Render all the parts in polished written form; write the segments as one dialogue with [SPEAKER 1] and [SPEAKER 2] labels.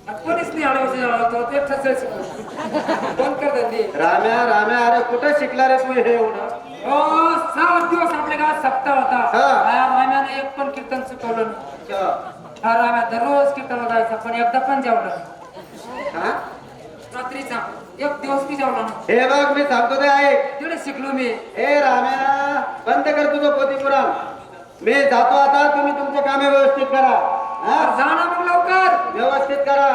[SPEAKER 1] कोणीच नाही आलं ते ठसेल कोण करतात ते
[SPEAKER 2] राम्या राम्या अरे कुठं शिकला रे तू हे एवढं?
[SPEAKER 1] हो 7 दिवस आपल्या गावात सप्ताह होता
[SPEAKER 2] हा.
[SPEAKER 1] राम्याने एक पण कीर्तन चुकवलं नाही.
[SPEAKER 2] अच्छा.
[SPEAKER 1] राम्या दररोज कीर्तन जायचा पण एकदा पण जेवलं नाही.
[SPEAKER 2] हा?
[SPEAKER 1] रात्रीचा एक दिवस मी जेवला नाही.
[SPEAKER 2] हे बघ मी सांगतो ते ऐक.
[SPEAKER 1] तेवढे शिकलो मी.
[SPEAKER 2] ए राम्या बंद कर तुझं पोथी पुराण. मी जातो आता, तुम्ही तुमचे कामे व्यवस्थित करा. हा?
[SPEAKER 1] जा ना मग लवकर.
[SPEAKER 2] व्यवस्थित करा,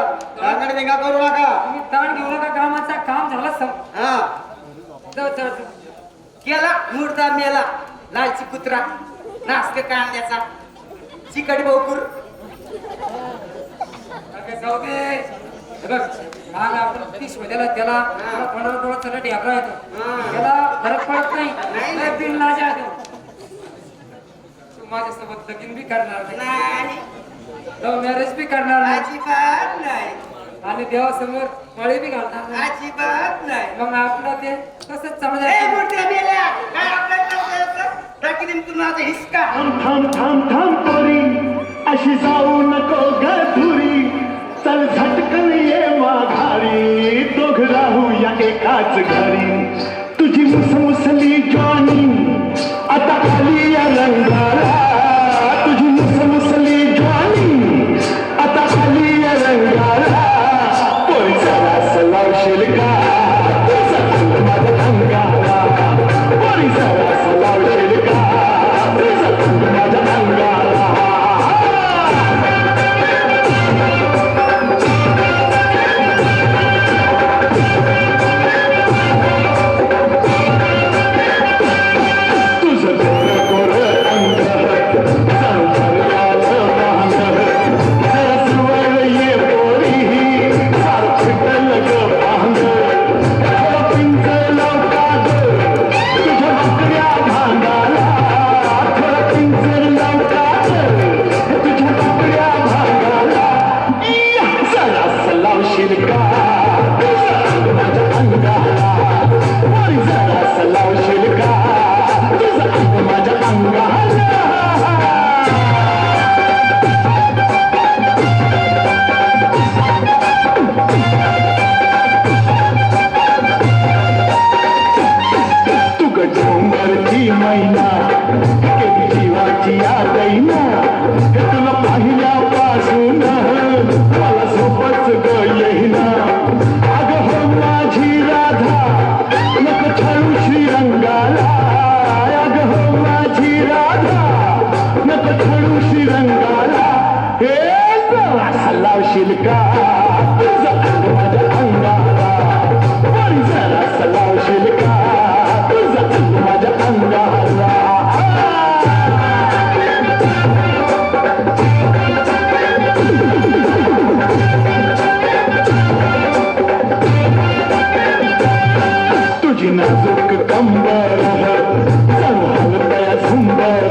[SPEAKER 2] रांगण दिंगा करू नका.
[SPEAKER 1] तुम्ही ताण घेऊ नका कामाचा काम झालं सब.
[SPEAKER 2] हा
[SPEAKER 1] जाऊ.
[SPEAKER 3] गेला मुर्दा मेला लालची कुत्रा नासक कांद्याचा चिकट बहुकुर
[SPEAKER 1] जाऊ दे. हे बघ काल आपण पिशवी दिला त्याला थोडा चला ढेबरा येतो त्याला फरक पडत नाही. लय बिन लाजा आहे तो. तू माझ्यासोबत लगीन बी करणार नाही,
[SPEAKER 3] नाही
[SPEAKER 1] लव्ह मॅरेज बी करणार नाही
[SPEAKER 3] अजिबात नाही
[SPEAKER 1] आणि देवासमोर मळे बी घालणार नाही.
[SPEAKER 3] अजिबात नाही
[SPEAKER 1] मग आपलं ते तसंच चालू
[SPEAKER 3] ए
[SPEAKER 1] जायचं.
[SPEAKER 3] मुर्दा मेल्या काय आपल्याला टाकी तू माझा हिसका
[SPEAKER 4] थांब थांब थांब पोरी अशी जाऊ नको गधुरी चल झटकन ये माघारी दोघ राहू या एकाच घरी तुझी मुसमुसली जॉनी आता आली या रंगाला तुझी मुसमुसली जॉनी आता आली या रंगाला पोरी जरास लावशील का माझ्या अंगाला पोरी जरास लावशील का माझ्या अंगाला तुझं गोरं गोरं अंग जाऊ भरल्याचं भांग जरा जवळ ये पोरी सारखं डलगं भांग थोडं पिंजर लाव का गं तुझ्या भाकऱ्या भांगाला थोडं पिंजर लाव का गं तुझ्या भाकऱ्या भांगाला इया जरासं लावशील का माझ्या अंगाला पोरी जरासं लावशील का तुझं अंग माझ्या अंगाला तू डोंगरची मैना केली जीवाची आदैना हे तुला पाहिल्यापासून मला झोपच ग येईना अगं हो माझी राधा नको छळू श्रीरंगाला अगं हो माझी राधा नको छळू श्रीरंगाला हे जरासा लावशील का तुझं अंग माझ्या अंगाला पोरी जरासा लावशील का तुझं अंग माझ्या अंगाला तुझी नाजूक कंबर चालू हलतया सुंदर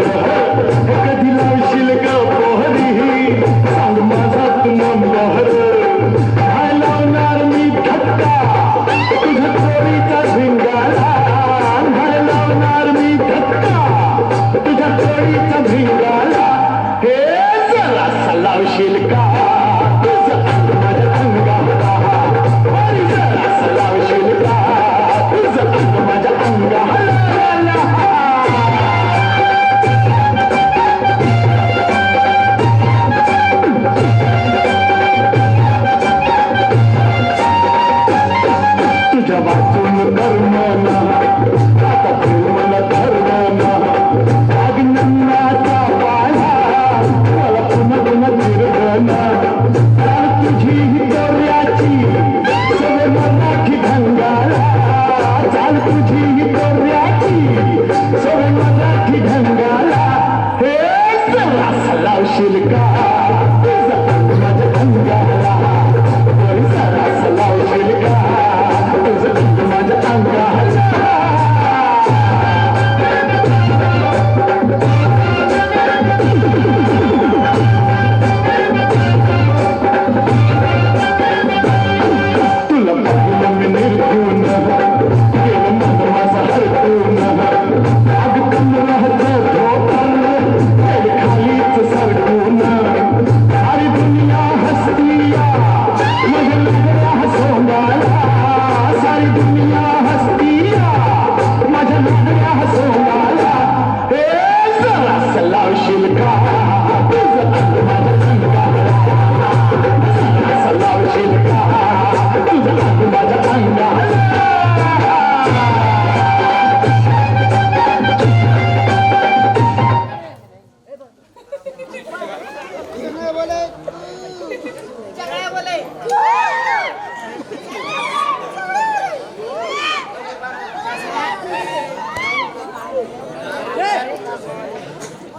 [SPEAKER 4] कधी लावशील ग पोहरी सांग माझा तू नंबर काय लावणार मी धक्का तुझ्या चोरीचा झिंगाला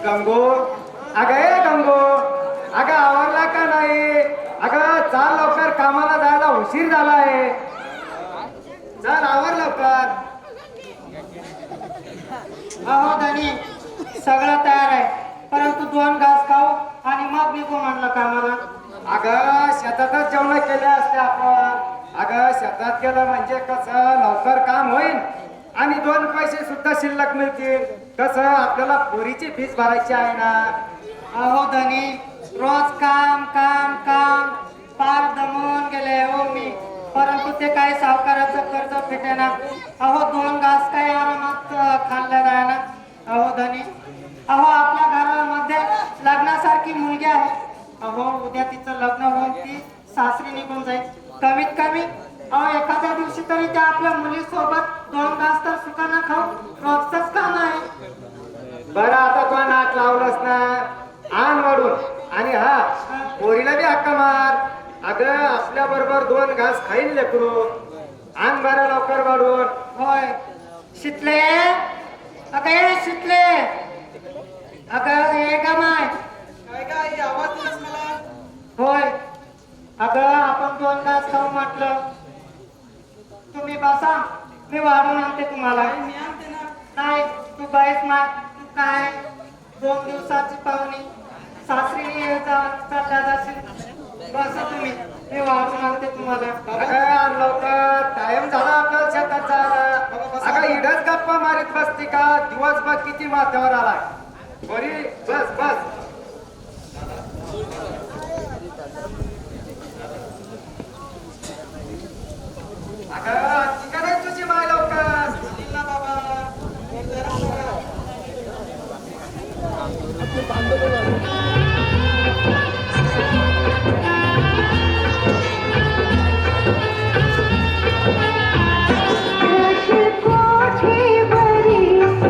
[SPEAKER 2] गंगो, अगं ए गंगो, अगं आवरला का नाही? अगं चाल लवकर, कामाला जायला उशीर झालाय. चल आवर लवकर.
[SPEAKER 5] अहो धनी, सगळं तयार आहे, परंतु 2 घास खाऊ आणि मग निघू म्हणलं कामाला.
[SPEAKER 2] अगं शेतातच जेवण केले असते आपण. अगं शेतात गेलं म्हणजे कसं लवकर काम होईल आणि 2 पैसे सुद्धा शिल्लक मिळतील. कसं आपल्याला पोरीची फीस भरायची आहे ना.
[SPEAKER 5] अहो धनी, रोज काम काम काम पार दमून गेले हो मी, परंतु ते काही सावकाराचं कर्ज फिटेना. अहो 2 घास काही आरामात खाल्लं जाय ना. अहो धनी, अहो आपल्या घरामध्ये लग्नासारखी मुलगी आहे. अहो उद्या तिचं लग्न होऊन ती सासरी निघून जाईल. कमीत कमी अहो एखाद्या दिवशी तरी त्या आपल्या मुलीसोबत 2 घास तर सुखानं खाऊ, रोजच काम आहे.
[SPEAKER 2] बरं आता तू नाक लावलंस ना, आण वाढून. आणि हा पोरीला बी हक्का मार. अगं आपल्या बरोबर 2 घास खाईल लेकरू. आण बरं लवकर वाढून.
[SPEAKER 5] होय शितले, अगं ये शितले, अगं ये ग माय.
[SPEAKER 3] काय काय आवाज दिलास मला?
[SPEAKER 5] होय अगं आपण 2 घास खाऊ म्हटलं. तुम्ही बसा, मी वाढून आणते तुम्हाला.
[SPEAKER 3] मी आणते ना.
[SPEAKER 5] नाही तू बाईस माय, तू काय 2 दिवसाची पाहुणी सासरी चालल्या जाशील. बसा तुम्ही, मी वाढून आणते तुम्हाला.
[SPEAKER 2] अगं आण लवकर, टाइम झाला आपल्याला शेतात जायला. अगं इडच गप्पा मारीत बसती का? दिवस बघ किती माथ्यावर आलाय. बरी बस बस. अगं तिकडे तुझी माय लवकर.
[SPEAKER 3] दिल ना बाबा.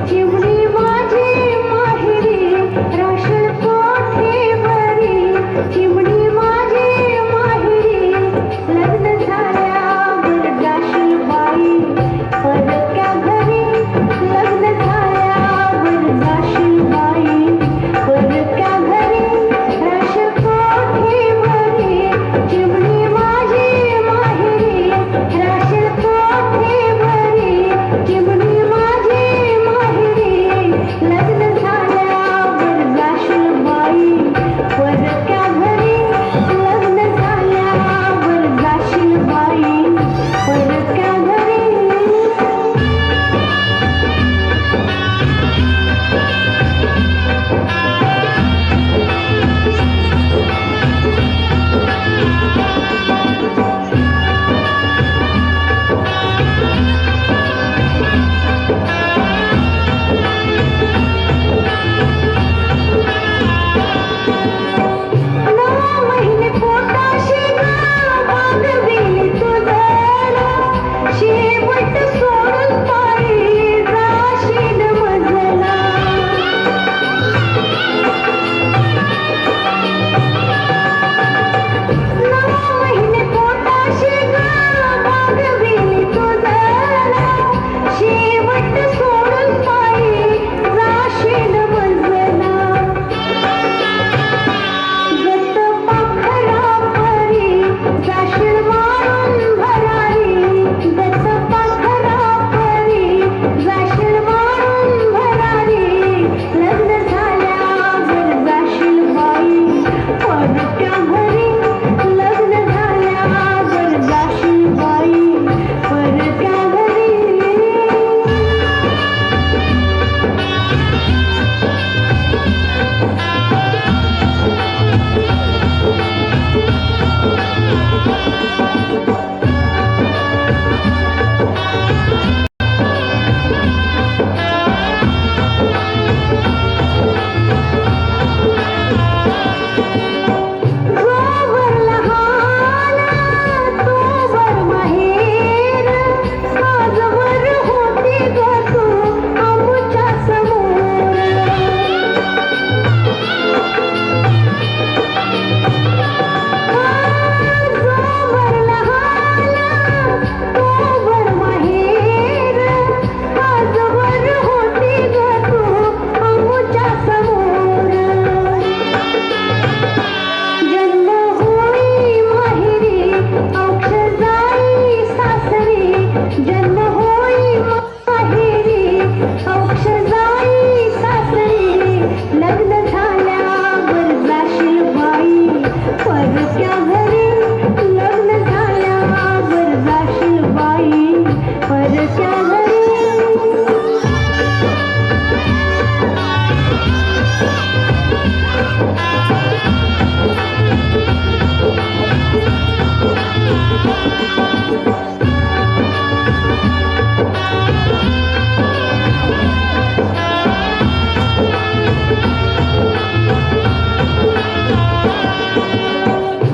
[SPEAKER 6] चिमणी माझी माहेरी, राशन कोठेवरी, चिमणी माझी माहेरी. लग्न झाल्यावर जाशील बाई परक्या घरी, लग्न झाल्यावर जाशील बाई परक्या घरी. राशन कोठेवरी, चिमणी माझी माहेरी, राशन कोठेवरी, चिमणी माझी माहेरी. लग्न झाल्यावर जाशील बाई परक्या घरी, लग्न झाल्यावर जाशील बाई परक्या घरी. महिने पोटाशी बांधविली तुझं, शेवट सोडून पायी जाशील मजला. महिने पोटाशी बांधविली तुझं, शेवट सोडून पायी जाशील मजला. गत पाखरा परी जाशील मारून भरारी, गत पाखरा परी जाशील मारून भरारी. लग्न झाल्यावर जाशील बाई परक्या घरी, लग्न झाल्यावर जाशील बाई परक्या घरी.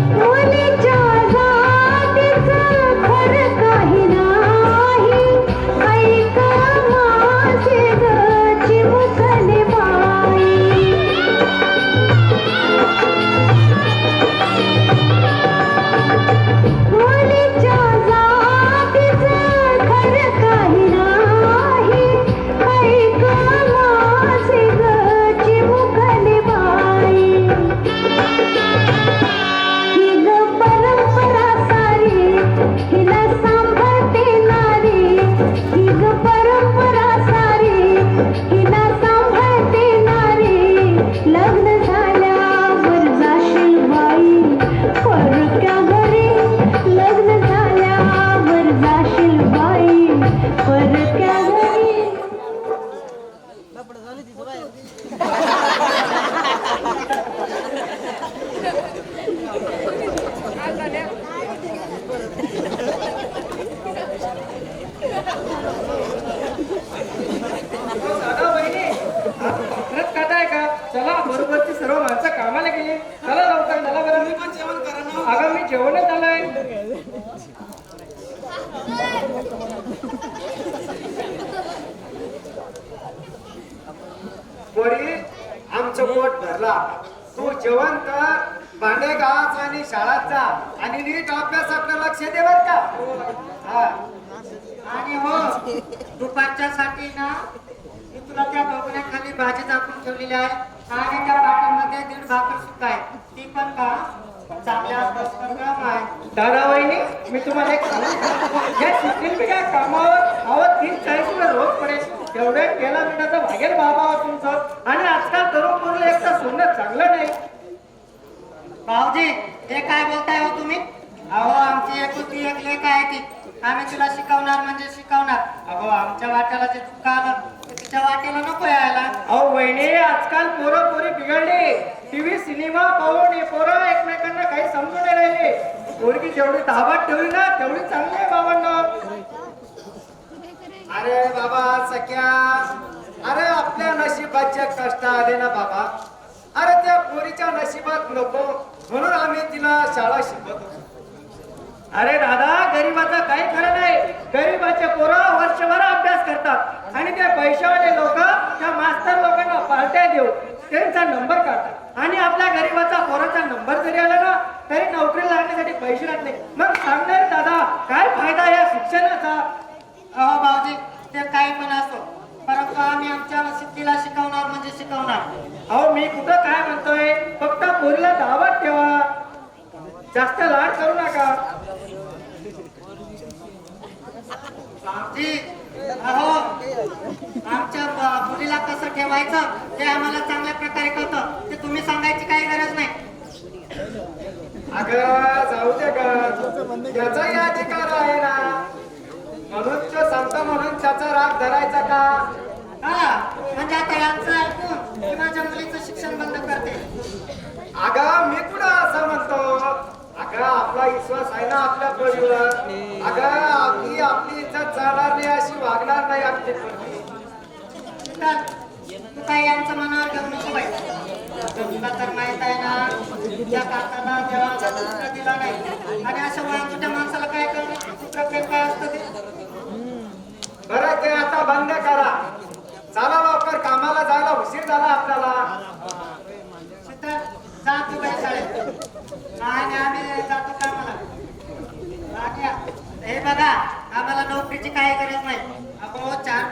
[SPEAKER 6] मुलीच्या जातीचं खरं काही नाही, ऐक माझे ग चिमुकले बाई. मुलीच्या जातीचं खरं काही नाही, ऐक माझे ग चिमुकले बाई. ही ग परंपरा सारी हिला सांभाळते नारी, ही ग परंपरा सारी हिला सांभाळते नारी. लग्न झाल्यावर जाशील बाई परक्या घरी, लग्न झाल्यावर जाशील बाई परक्या घरी.
[SPEAKER 2] दादा बहिणी खरंच खाताय का? चला बरोबरची सर्व माणसं कामाला गेली. चला लवकर चला बरं. मी पण जेवण करा ना. अगं मी जेवणच आलोय. पोरी आमचं पोट भरला. तू जेवण कर, भांडे घास आणि शाळेत जा आणि नीट अभ्यासाकडे लक्ष दे बर का. हा.
[SPEAKER 5] आणि हो दुपारच्या साठी ना मी तुला त्या बघण्याखाली भाजी टाकून ठेवलेली आहे आणि त्या पाट्यामध्ये 1.5 भाकर सुद्धा आहे. ती पण का चांगल्या अभ्यासक्रम आहे.
[SPEAKER 2] दादा वहिनी मी तुम्हाला एक सांगू, या शिकतील मी या कामावर अहो 30-40 रुपये रोज पडेल. तेवढे केला मिठाचं भागेल बाबा तुमचं. आणि आजकाल तरुण मुलं एक तर सोडणं चांगलं नाही.
[SPEAKER 5] भाऊजी हे काय बोलताय हो तुम्ही? अहो आमची एकुलती एक लेक आहे ती. आम्ही तुला शिकवणार म्हणजे शिकवणार. अहो आमच्या वाट्याला जे दुःख आलं ते तिच्या वाट्याला नको यायला.
[SPEAKER 2] अहो वहिनी आजकाल पोरं पोरी बिघडली. टीव्ही सिनेमा पाहून हे पोरं एकमेकांना काही समजून नाही राहिले. पोरगी जेवढी ताब्यात ठेवली ना तेवढी चांगली आहे बाबांना. अरे बाबा सख्या, अरे आपल्या नशिबाचे कष्ट आले ना बाबा. अरे त्या पोरीच्या नशिबात नको म्हणून आम्ही तिला शाळा शिकवतो. अरे दादा गरीबाचं काही खरं नाही. गरीबाचे पोरं वर्षभर अभ्यास करतात आणि ते पैशावाले लोक त्या मास्तर लोकांना पार्ट्या देऊ त्यांचा नंबर काढतात आणि आपल्या गरीबाचा पोराचा नंबर जरी आला ना तरी नोकरी लागण्यासाठी पैसे राहत नाही. मग सांगणार दादा काय फायदा या शिक्षणाचा.
[SPEAKER 5] अहो भाऊजी ते काही पण असो परंतु आम्ही आमच्या सिद्धीला शिकवणार म्हणजे शिकवणार.
[SPEAKER 2] अहो मी कुठं काय म्हणतोय, फक्त पोरीला दावत ठेवा, जास्त लाड करू नका.
[SPEAKER 5] भाऊजी अहो आमच्या मुलीला कसं ठेवायचं ते आम्हाला चांगल्या प्रकारे कळतं. ते तुम्ही सांगायची काही गरज नाही.
[SPEAKER 2] अगं जाऊ दे ग, त्याचाही अधिकार आहे ना. म्हणून तो सांगतो म्हणून त्याचा राग धरायचा का.
[SPEAKER 5] हा म्हणजे आता यांचं ऐकून मी माझ्या मुलीचं शिक्षण बंद करते.
[SPEAKER 2] अगं मी कुठं असं म्हणतो. अगं आपला विश्वास आहे ना आपल्या पोरीवर. अगं आपली इज्जत जाणार नाही अशी वागणार नाही आमची पोरगी.
[SPEAKER 5] तर तू काय यांचं मनावर घेऊ नको बाई. तुला तर माहित आहे ना त्या काकाला देवाचा पुत्र दिला नाही आणि अशा वयाच्या माणसाला काय करणं पुत्रप्रेम काय असतं ते.
[SPEAKER 2] बरं ते आता बंद करा. चला लवकर कामाला जायला उशीर झाला आपल्याला.
[SPEAKER 5] शीतल जा तू बाई शाळेत आणि आम्ही जातो कामाला. राजा, हे बघा आम्हाला नोकरीची काही गरज नाही. अहो चार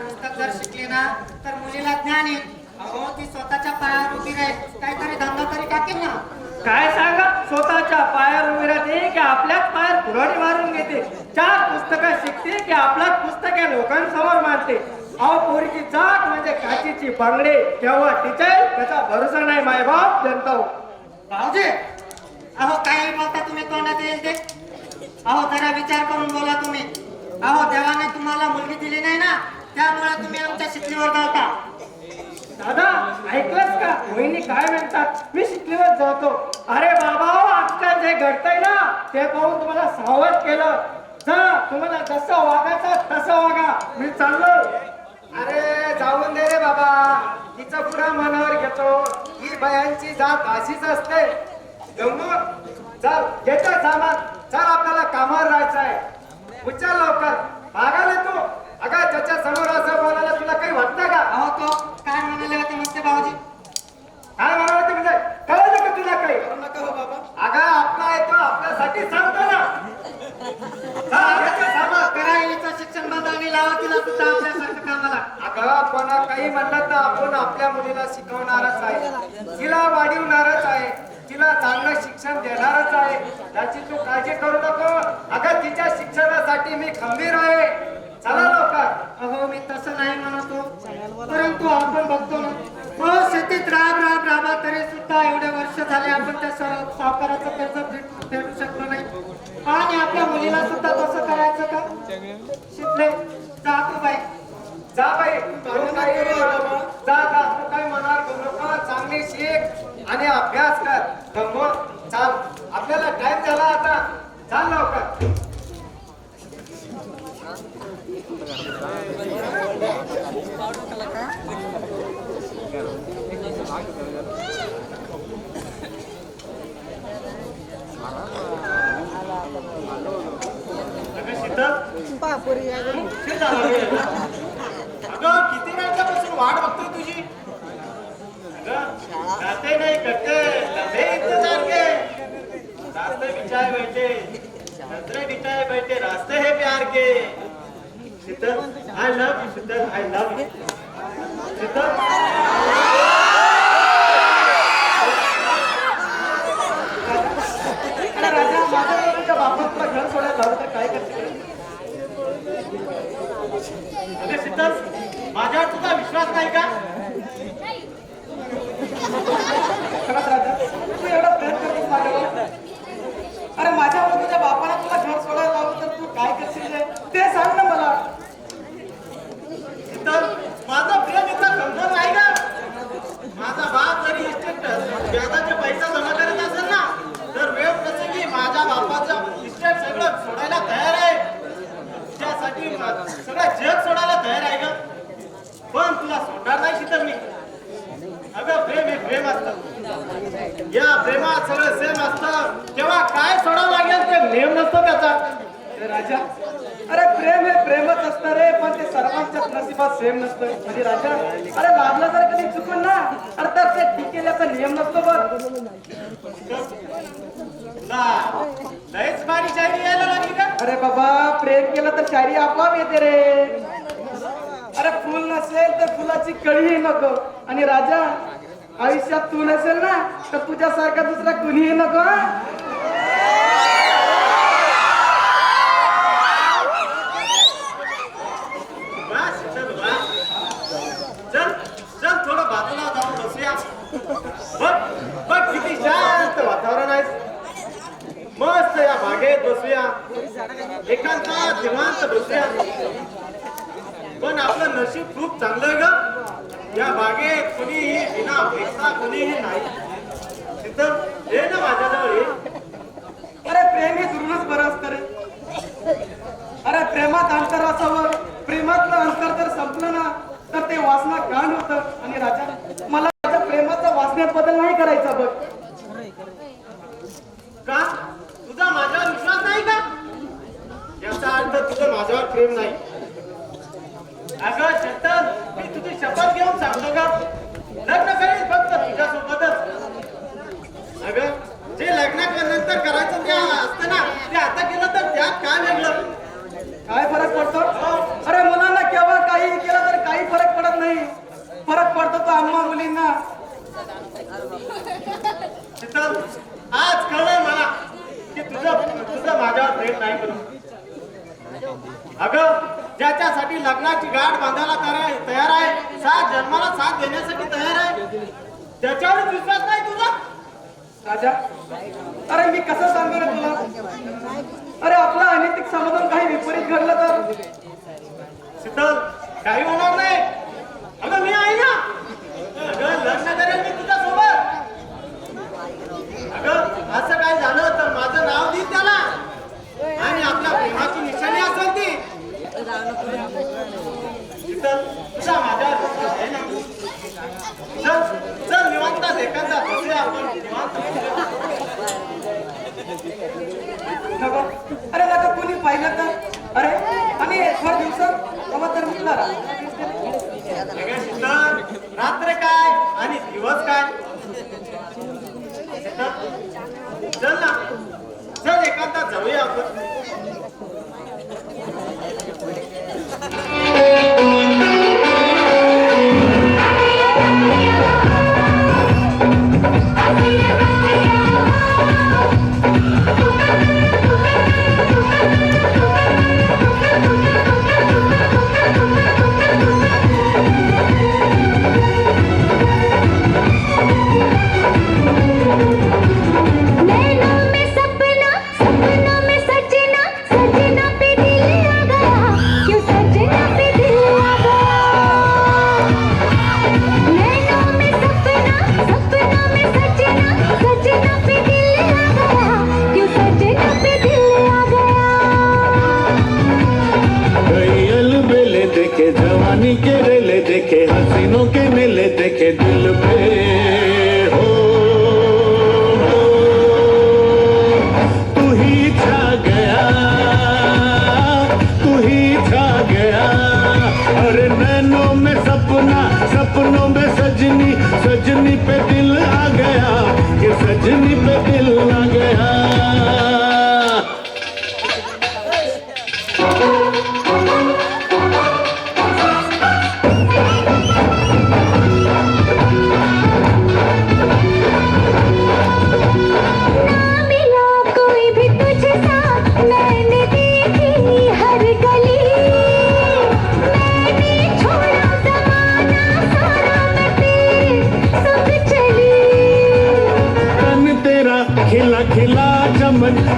[SPEAKER 5] पुस्तक जर शिकले ना तर मुलीला ज्ञान येईल. अहो ती स्वतःच्या पायावर उभी राहील काहीतरी धंदा तरी टाकेल ना.
[SPEAKER 2] काय सांगा स्वतःच्या पायावर उभी राहते की आपल्याच पायावर कुऱ्हाडी मारून घेते. 4 पुस्तकं शिकते की आपलाच पुस्तक या लोकांसमोर मारते. अहो पोरीची जात म्हणजे काचीची बांगडे केव्हा टिचेल त्याचा भरोसा नाही. मायबाप जनता हो.
[SPEAKER 5] भाऊजी अहो काही बोलता तुम्ही तोंडात येईल ते. अहो जरा विचार करून बोला तुम्ही. अहो देवाने तुम्हाला मुलगी दिली नाही ना त्यामुळे तुम्ही आमच्या शिकलीवर जाता.
[SPEAKER 2] दादा ऐकलंस का वहिनी काय म्हणतात मी शिकलेवर जातो. अरे बाबा आजकाल जे घडतंय ना ते पाहून तुम्हाला सावध केलं. जा तुम्हाला जसं वागायचं तसं वागा. मी चाललो. अरे जाऊन दे रे बाबा तिचं पुढं मनावर घेतो. ही बायांची जात अशीच असते. जमू चल घेतो सामान. चल आपल्याला कामावर राहायचं आहे. उचल लवकर मागायला तू. अगं त्याच्या समोर असं बोलायला तुला काही वाटतं का?
[SPEAKER 5] अहो तो काय म्हणाले होते म्हणते भाऊजी?
[SPEAKER 2] काय म्हणावं ते म्हणजे कळलं का तुला काही? अगं आपला येतो आपल्यासाठी सांगतो ना.
[SPEAKER 5] करा हिचं शिक्षण बंद आणि लावा तिला सुद्धा आपल्यासारखं कामाला.
[SPEAKER 2] अगं पण काही म्हणलं तर आपण आपल्या मुलीला शिकवणारच आहे. तिला वाढवणारच आहे. तिला चांगलं शिक्षण देणारच आहे. त्याची तू काळजी करू नको. अगं तिच्या शिक्षणासाठी मी खंबीर आहे. चला लवकर.
[SPEAKER 5] अहो मी तसं नाही म्हणतो परंतु आपण बघतो ना शेतीत राबा तरी सुद्धा एवढे वर्ष झाले आपण त्या सावकाराचं कर्ज फेडू शकलो नाही. आणि आपल्या मुलीला सुद्धा तसं करायचं का? शिकले जातो बाई.
[SPEAKER 2] जा बाई तू काही जा जा तू काही मनावर घेऊ नको. चांगली शिक आणि अभ्यास कर. गंगो चाल आपल्याला टाइम झाला आता. चाल लवकर.
[SPEAKER 3] अगं किती वेळच्यापासून वाट बघतोय तुझी. करते नाही करते लंबे इंतजार के रास्ते बिछाए बैठे नजरे बिछाए बैठे रास्ते है प्यार के. Sheetal I love you. Sheetal I love you. Sheetal
[SPEAKER 2] Raja माझ्या मुलीच्या बापाला घर सोडायला लावलं तर काय करते?
[SPEAKER 3] अगं शीतल माझ्यावर तुझा विश्वास नाही का?
[SPEAKER 2] खरंच राजा तू एवढा प्रेम करतोस माझ्यावर. अरे माझ्यावर तुझ्या बापाला तुला घर सोडायला लावलं तर तू काय करशील रे? ते सांग ना मला.
[SPEAKER 3] शीतल माझं प्रेम इतका कमजोर आहे का? माझा बाप जरी इस्टेट व्याजाचे पैसा जमा करत असेल ना तर वेळ प्रसंगी माझ्या बापाचं इस्टेट सगळं सोडायला तयार आहे. त्यासाठी सगळं जग सोडायला तयार आहे ग. पण तुला सोडणार नाही शीतल मी. अगं प्रेम हे प्रेम असतं. या प्रेमात सगळं सेम असतं. तेव्हा काय सोडावं लागेल ते नेम नसतो त्याचा.
[SPEAKER 2] राजा अरे प्रेम हे प्रेमच असणार रे पण ते सर्वांच्याच नशिबात सेम नसतं. म्हणजे राजा अरे लागलं जर कधी चुकून ना अर्थात ते ठीक केल्याचा नियम नसतो बघ.
[SPEAKER 3] लयच भारी शायरी यायला लागली का?
[SPEAKER 2] अरे बाबा प्रेम केलं तर शायरी आपोआप येते रे. अरे फुल नसेल तर फुलाची कळीही नको. आणि राजा आयुष्यात तू नसेल ना तर तुझ्यासारखा दुसरा कुणीही नको.
[SPEAKER 3] चल चल थोडं बाजूला जाऊन बसूया. बघ बघ किती शांत वातावरण आहे. मस्त या बागेत बसूया. एकांतात निवांत बसूया. पण आपलं नशीब खूप चांगलं आहे ग. या बागेत कुणीही विना अपेक्षा कुणीही नाही. शीतल हे ना माझ्याजवळ ये.
[SPEAKER 2] अरे प्रेम हे दुरूनच बरं असतं रे. अरे प्रेमात अंतर असावं. प्रेमातलं अंतर जर संपलं ना तर ते वासना गांड होतं. आणि राजा मला माझ्या प्रेमाचा वासनेत बदल नाही करायचा बघ.
[SPEAKER 3] का तुझा माझ्यावर विश्वास नाही का? याचा अर्थ तुझं माझ्यावर प्रेम नाही. अगं शीतल मी तुझी शपथ घेऊन सांगतो का लग्न करेल फक्त तुझ्या सोबतच. अगं जे लग्नानंतर करायचं ते असतं ना ते आता केलं तर त्यात काय वेगळं?
[SPEAKER 2] काय फरक पडतो? अरे मुलांना केव्हा काही केलं तर काही फरक पडत नाही. फरक पडतो तो आम्हा मुलींना.
[SPEAKER 3] शीतल आज कळलंय मला की तुझं माझ्यावर प्रेम नाही करू. अगं ज्याच्यासाठी लग्नाची गाठ बांधायला तयार आहे 7 जन्माला साथ देण्यासाठी तयार आहे त्याच्यावर विश्वास नाही तुझा.
[SPEAKER 2] राजा अरे मी कसं सांगू रे तुला. अरे आपला अनैतिक समाधान काही विपरीत घडलं तर.
[SPEAKER 3] शीतल काही होणार नाही. अगं मी आहे ना.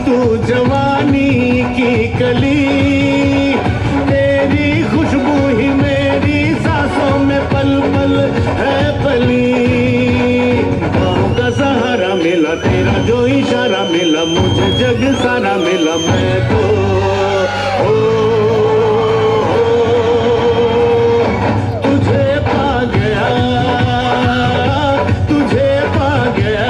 [SPEAKER 4] तू जवानी की कली, तेरी खुशबू ही मेरी सांसों में पल पल है पली। पाँव का सहारा मिला, तेरा जो इशारा मिला, मुझे जग सारा मिला, मैं तो तुझे पा गया, तुझे पा गया।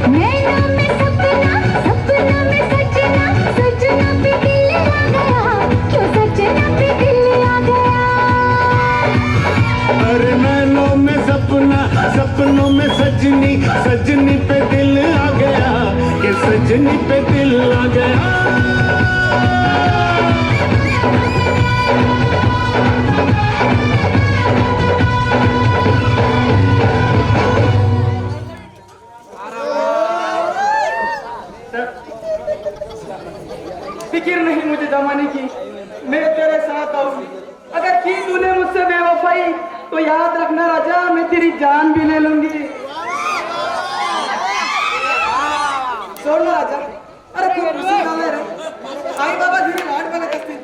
[SPEAKER 6] नैना में सपना, सपना में सजना, सजना पे दिल आ गया, क्यों सजना पे दिल आ गया।
[SPEAKER 4] अरे नैनों में सपना, सपनों में सजनी, सजनी पे दिल आ गया, कि सजनी पे दिल आ गया।
[SPEAKER 2] फिक्र नहीं मुझे जमाने की, मैं तेरे साथ आऊंगी। अगर की तूने मुझसे बेवफाई तो याद रखना राजा, मैं तेरी जान भी ले लूंगी। सोड ना राजा, अरे तू रे, आई बाबा घरी वाट बघत असतील।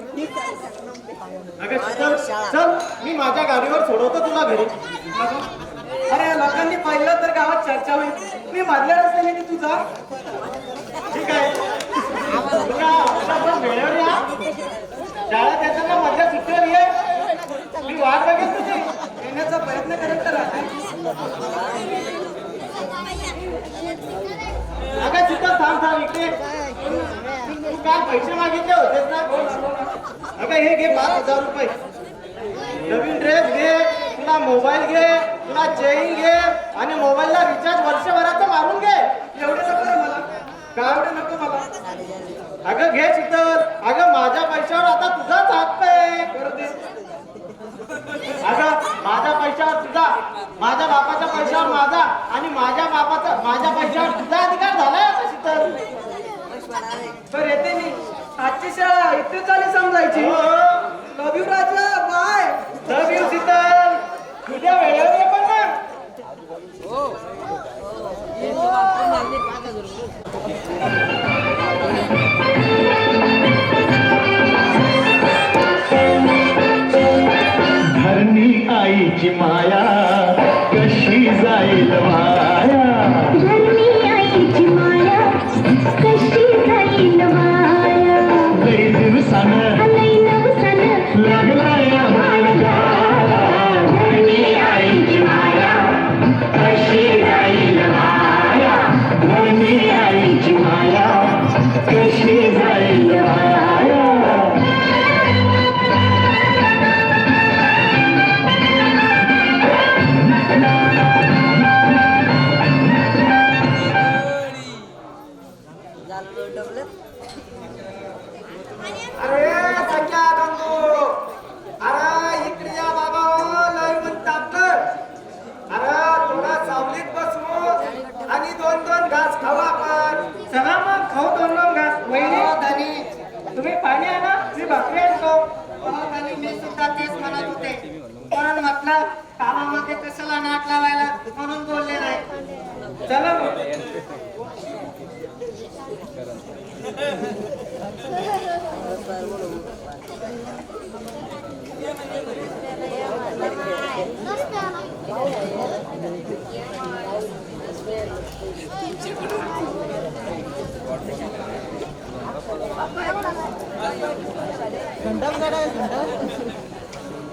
[SPEAKER 3] अगं चल चल, मी माझ्या गाडीवर सोडवतो तुला घरी.
[SPEAKER 2] अरे लोकांनी पाहिलं तर गावात चर्चा होईल, मी मधल्या रस्त्याने की तुझा
[SPEAKER 3] ठीक आहे तुला आपण वेळेवर या. शाळेत येताना मधल्या सुट्टीवर ये, मी वाट बघेन तुझी.
[SPEAKER 2] येण्याचा प्रयत्न करत तर राहते.
[SPEAKER 3] अगं तिथं थांब थांब इकडे. तू काय पैसे मागितले होतेस ना? अगं हे घे 5,000 रुपये. नवीन ड्रेस घे, तुला मोबाईल घे, तुला चेन घे आणि मोबाईलला रिचार्ज वर्षभराचं मारून घे.
[SPEAKER 2] एवढे नको रे मला, एवढे नको मला.
[SPEAKER 3] अगं घे शीतल. अगं माझ्या पैशावर आता तुझाच हक्क आहे. अगं माझ्या पैशावर तुझा, माझ्या बापाच्या पैशावर माझा आणि माझ्या पैशावर तुझा अधिकार झालाय आता शीतल.
[SPEAKER 2] तर येते मी. आजची शाळा इथे चाली समजायची. Love you Raja, bye.
[SPEAKER 3] Love you Sheetal. तुझ्या वेळेवर ये पण ना.
[SPEAKER 4] धरणी आईची माया कशी जाईल वाया,
[SPEAKER 6] धरणी आईची माया कशी जाईल माया.
[SPEAKER 4] लई दिवसानं
[SPEAKER 6] लई नवसानं
[SPEAKER 4] लागलाय मार्गाला. धरणी आईची माया कशी जाईल वाया, धरणी आईची माया कशी जाईल वाया.
[SPEAKER 2] अरे सख्या गंगू, अरे इकडे या बाबा, लय म्हणत आपलं. अरे थोडा सावलीत बसू आणि 2-2 घास खाऊ आपण. चला मग खाऊ 2-2 घास. वहिनी
[SPEAKER 5] धनी,
[SPEAKER 2] तुम्ही पाणी आणा, मी भाकरी आणतो.
[SPEAKER 5] धनी, मी सुद्धा तेच म्हणत होते, म्हणून म्हटलं कामामध्ये कशाला नाट लावायला, म्हणून बोलले नाही.
[SPEAKER 2] चला मग.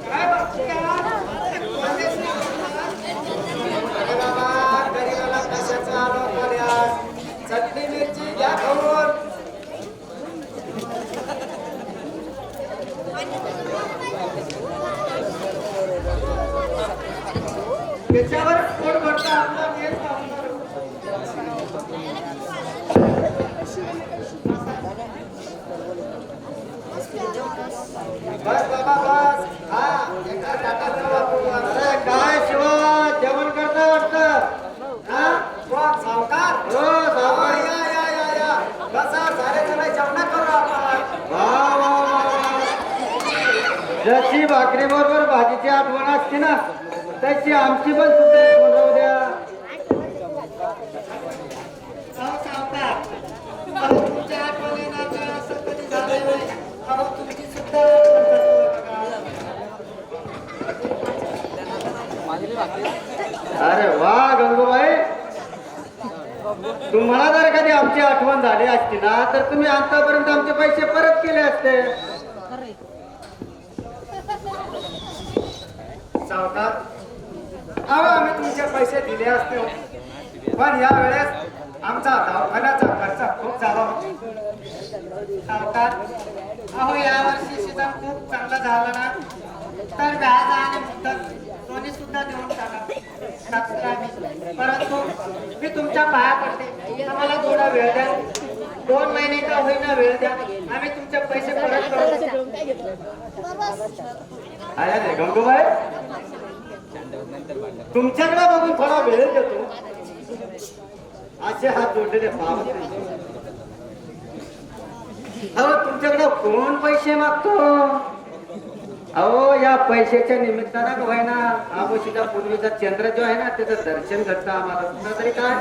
[SPEAKER 2] काय बाकी काय? अरे बाबा, गरीबाला कशाचा आलोट पर्यास? चटणी मिरची घ्या खाऊन. त्याच्यावर पोट भरतं आपलं तेच खाऊन करू. बस बाबा बस. हा, एका ताटात जेवा पोटभर. अरे काय शिवा, जेवण करता वाटतं? हा, कोण सावकार? हो सावकार. या या या या. बसा, सारे जण जेवण करू आपण. वा वा वा वा. जशी भाकरी बरोबर भाजीची आठवण असते ना, तशी आमची पण सुद्धा आठवण राहू द्या.
[SPEAKER 5] अहो सावकार,
[SPEAKER 2] अरे वा गंगूबाई, तुम्हाला जर कधी आमची आठवण झाली असती ना तर तुम्ही आतापर्यंत आमचे पैसे परत केले असते. सावकार, अहो आम्ही तुमचे पैसे दिले असते, पण या वेळेस आमचा दवाखान्याचा खर्च खूप झाला होता.
[SPEAKER 5] सावकार, अहो यावर्षी सीझन खूप चांगला झाला ना, तर व्याज आणि मुदत दोन्ही सुद्धा देऊन टाकतो आम्ही. परंतु मी तुमच्या पाया पडते, आम्हाला थोडा वेळ द्या, 2 महिने का होईना वेळ द्या, आम्ही तुमचे पैसे परत करू.
[SPEAKER 2] अरे गंगूबाई, तुमच्याकडे बघून थोडा वेळ देतो असे हात जोडलेले पाहत नाही. अहो तुमच्याकडे कोण पैसे मागतो? अहो या पैशाच्या निमित्तानं का व्हायना आमोशीच्या पूर्वीचा चंद्र जो आहे ना त्याचं दर्शन घडतं आम्हाला. तुला तरी काय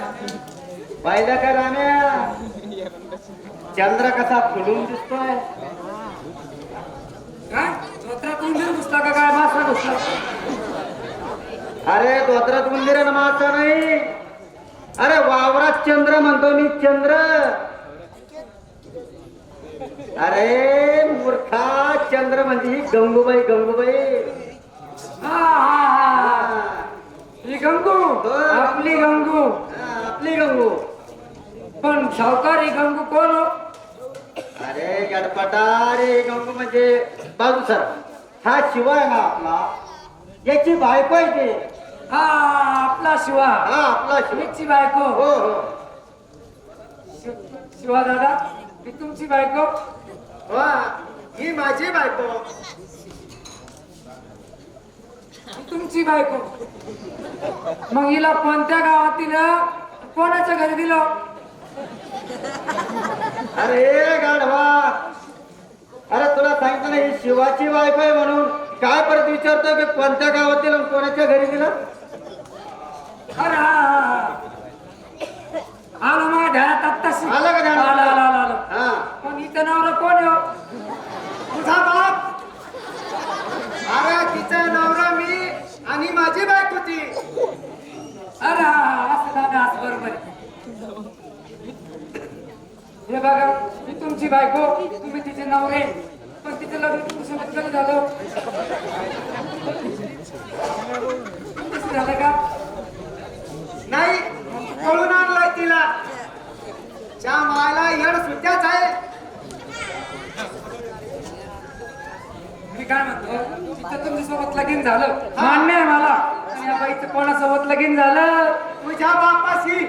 [SPEAKER 2] पाहिलं का राम्या, चंद्र कसा फुलून दिसतोय?
[SPEAKER 1] काय धोत्रात उंदीर घुसला का काय मासा घुसला?
[SPEAKER 2] अरे धोत्रात उंदीर मासा नाही, अरे वावरात चंद्र म्हणतो मी, चंद्र. अरे मूर्खा, चंद्र म्हणजे ही गंगूबाई, गंगूबाई.
[SPEAKER 1] हा हा हा, ही गंगू, आपली गंगू.
[SPEAKER 2] आपली गंगू.
[SPEAKER 1] पण सावकार ही गंगू कोण हो?
[SPEAKER 2] अरे गडपटा, रे गंगू म्हणजे बाजू सर, हा शिवा आहे ना आपला, याची बायको आहे ते.
[SPEAKER 1] हा आपला शिवा,
[SPEAKER 2] हा आपला शिवा.
[SPEAKER 1] मीची बायको.
[SPEAKER 2] हो हो.
[SPEAKER 1] शिवा दादा, ही तुमची बायको?
[SPEAKER 2] वा, ही माझी बायको.
[SPEAKER 1] ही तुमची बायको? मग हिला कोणत्या गावातील कोणाच्या घरी दिलं?
[SPEAKER 2] अरे गाढवा, अरे तुला सांगितलं ना ही शिवाची बायको आहे म्हणून, काय परत विचारतो की कोणत्या गावातील आणि कोणाच्या घरी दिलं?
[SPEAKER 1] अरे हा हा हा, आलो माझ्या ध्यानात आत्ताशी.
[SPEAKER 2] आलं का ध्यानात?
[SPEAKER 1] आलं आलं आलं आलं.
[SPEAKER 2] हा,
[SPEAKER 1] पण इथं नवरा कोण आहे हो?
[SPEAKER 2] तुझा बाप. अरे तिचा नवरा मी आणि माझी बायको ती.
[SPEAKER 1] अरे हा हा, असं दादा असं बरोबर आहे. हे बघा, ही तुमची बायको, तुम्ही तिचे नवरे, पण तिचं लग्न तुमच्यासोबत कधी झालं? कसं झालं का?
[SPEAKER 2] नाही, कळून आणलाय तिला. त्या मायला येड सुद्धाच आहे.
[SPEAKER 1] मी काय म्हणतो, तिचं तुमच्यासोबत लगीन झालं, मान्य आहे मला. पण या बाईचं कोणासोबत लगीन झालं?
[SPEAKER 2] तुझ्या बापाशी.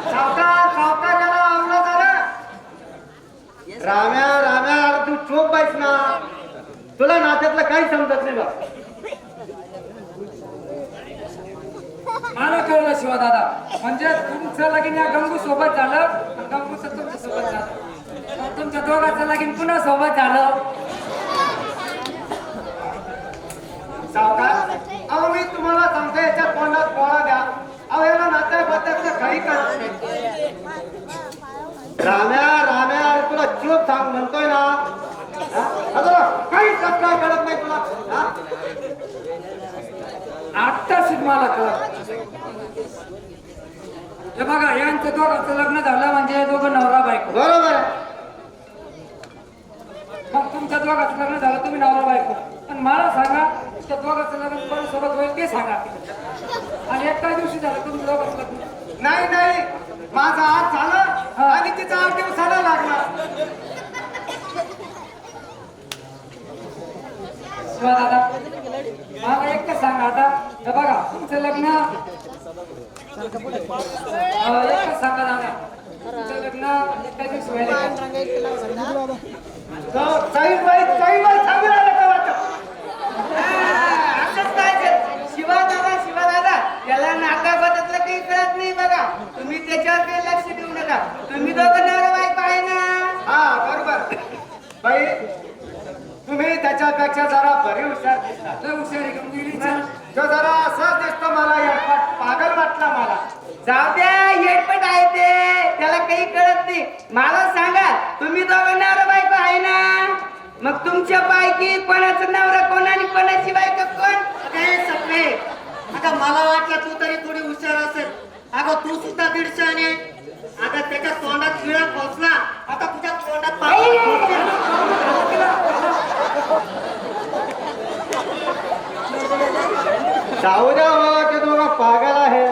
[SPEAKER 2] सावकार, सावकार याला आवडलं झालं. राम्या, राम्या, अरे तू चोप बाईस ना, तुला नात्यातलं काही समजत नाही बा.
[SPEAKER 1] मला कळलं शिवा दादा, म्हणजे तुमचं लगीन या गंगू सोबत झालं आणि गंगूचं तुमच्या सोबत झालं. तुमच्या दोघांचं लगीन पुन्हा सोबत झालं.
[SPEAKER 2] सावकार, अहो मी तुम्हाला सांगतो याच्या तोंडात पोळा द्या. अहो याला नात्याबद्दल काही कळत नाही. राम्या, राम्या, अरे तुला चूप सांग म्हणतोय ना, हा? अरे काहीच काय कळत नाही तुला, हा?
[SPEAKER 1] आत्ताच मला कळलं. हे बघा, यांचं दोघांचं लग्न झालं म्हणजे दोघं नवरा बायको.
[SPEAKER 2] बरोबर आहे.
[SPEAKER 1] मग तुमच्या दोघांचं लग्न झालं, तुम्ही नवरा बायको. पण मला सांगा, त्या दोघांचं लग्न कोणासोबत होईल ते सांगा. आणि एकाच दिवशी झालं तुमचं दोघांचं लग्न?
[SPEAKER 2] नाही नाही, माझं आज झालं आणि तिचा 8 दिवसाला लागला.
[SPEAKER 1] शिवा दादा, मला एकच सांगा आता, हे बघा तुमचं लग्न, एकच सांगा दादा, तुमचं लग्न एका दिवशी व्हायला का?
[SPEAKER 2] काही बाई सांगू राहिलं का वाटतं?
[SPEAKER 5] असंच काय शिवा दादा, याला नाकाबद्दल काही कळत नाही बघा. तुम्ही त्याच्यावर काही लक्ष देऊ नका. तुम्ही दोघं नवरा बायको आहे ना?
[SPEAKER 2] हा बरोबर. बाई तुम्ही त्याच्यापेक्षा जरा बरी हुशार दिसता.
[SPEAKER 1] लय हुशारी गंभीरीचा.
[SPEAKER 2] तो जरा असंच दिसतो मला, येडपट पागल वाटला मला.
[SPEAKER 5] जाऊ द्या, येडपट आहे ते, त्याला काही कळत नाही. मला सांगा, तुम्ही दोघं नवरा बायको आहे ना? मग तुमच्या पैकी कोणाचा नवरा कोण आणि कोणाची बायको कोण? ते सगळे अगं मला वाटलं तू तरी थोडी हुशार असेल. अगं तू सुद्धा 150 आणि अगं त्याच्या तोंडात किळा पोचला, आता तुझ्या तोंडात पाणी
[SPEAKER 2] जाऊ द्या हो, ते दोघं पागल आहे.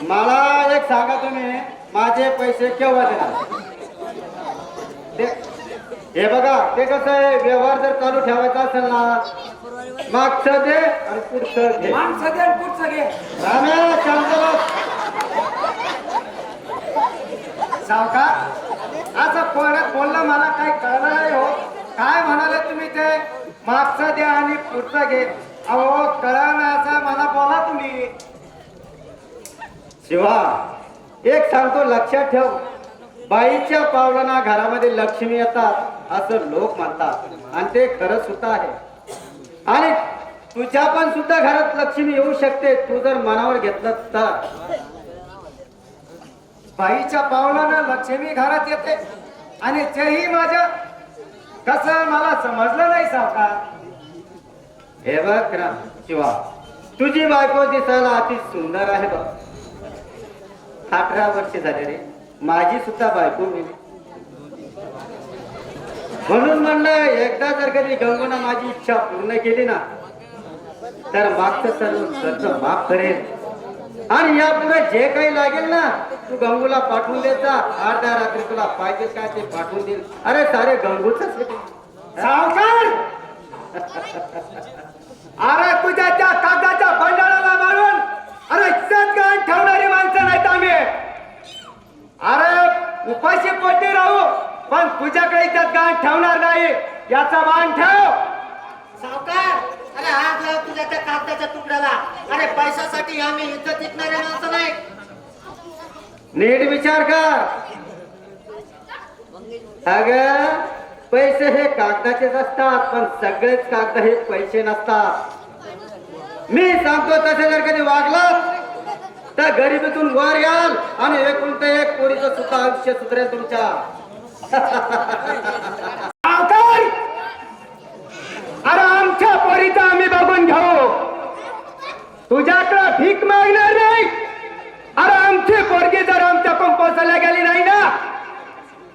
[SPEAKER 2] मला एक सांगा तुम्ही, माझे पैसे केव्हा देणार? हे बघा, ते कसं आहे, व्यवहार जर चालू ठेवायचा असेल ना, मागचं दे आणि पुढचं घे.
[SPEAKER 1] माणसं दे आणि पुढचं घे.
[SPEAKER 2] राम्या, शांत बस. सावकार, असं कोणात बोललं मला काही कळलं नाही हो. काय म्हणाले तुम्ही ते? मागचं द्या आणि पुढचं घे. अहो कळलं ना, असं मला बोला तुम्ही. शिवा, एक सांगतो, लक्षात ठेव, बाईच्या पावलांना घरामध्ये लक्ष्मी येतात असं लोक म्हणतात आणि ते खरं सुद्धा आहे. आणि तुझ्या पण सुद्धा घरात लक्ष्मी येऊ शकते, तू जर मनावर घेतलं तर. बाईच्या पावलानं लक्ष्मी घरात येते आणि तेही माझ्या कसं मला समजलं नाही सावकार. हे बघ ना शिवा, तुझी बायको दिसायला अति सुंदर आहे बघ. 18 वर्ष झाले रे, माझी सुद्धा बायको मिळली. म्हणून म्हणलं, एकदा जर कधी गंगूनं माझी इच्छा पूर्ण केली ना, तर मागचं सर्व कर्ज माफ करेल. आणि यापुढे जे काही लागेल ना, तू गंगूला पाठवून देत जा. अर्ध्या रात्री तुला पाहिजे काय ते पाठवून देईल. अरे सारे गंगूच सावकार. अरे तुझ्या त्या कागदाच्या बंडाळाला मारून अरे इज्जत गाण ठेवणारी माणसं नाहीत आम्ही. अरे उपाशी पोटी राहू, पण तुझ्याकडे इज्जत गाण ठेवणार नाही, याचा मान ठेव.
[SPEAKER 5] सावकार, अरे हात लाव तुझ्या त्या कागदाच्या तुकड्याला. अरे पैशासाठी आम्ही इज्जत विकणारे माणसं नाही.
[SPEAKER 2] नीट विचार कर. अगं पैसे हे कागदाचेच असतात, पण सगळेच कागद हे पैसे नसतात. मी सांगतो तसे जर कधी वागलात तर गरिबीतून वर याल आणि एकूण ते एक पोरीचं सुद्धा आयुष्य सुधरेल तुमच्या. सावकार, अरे आमच्या पोरीचं आम्ही बघून घेऊ, तुझ्याकडे भीक मागणार नाही. अरे आमची पोरगी जर आमच्याकडून पोचवल्या गेली नाही ना,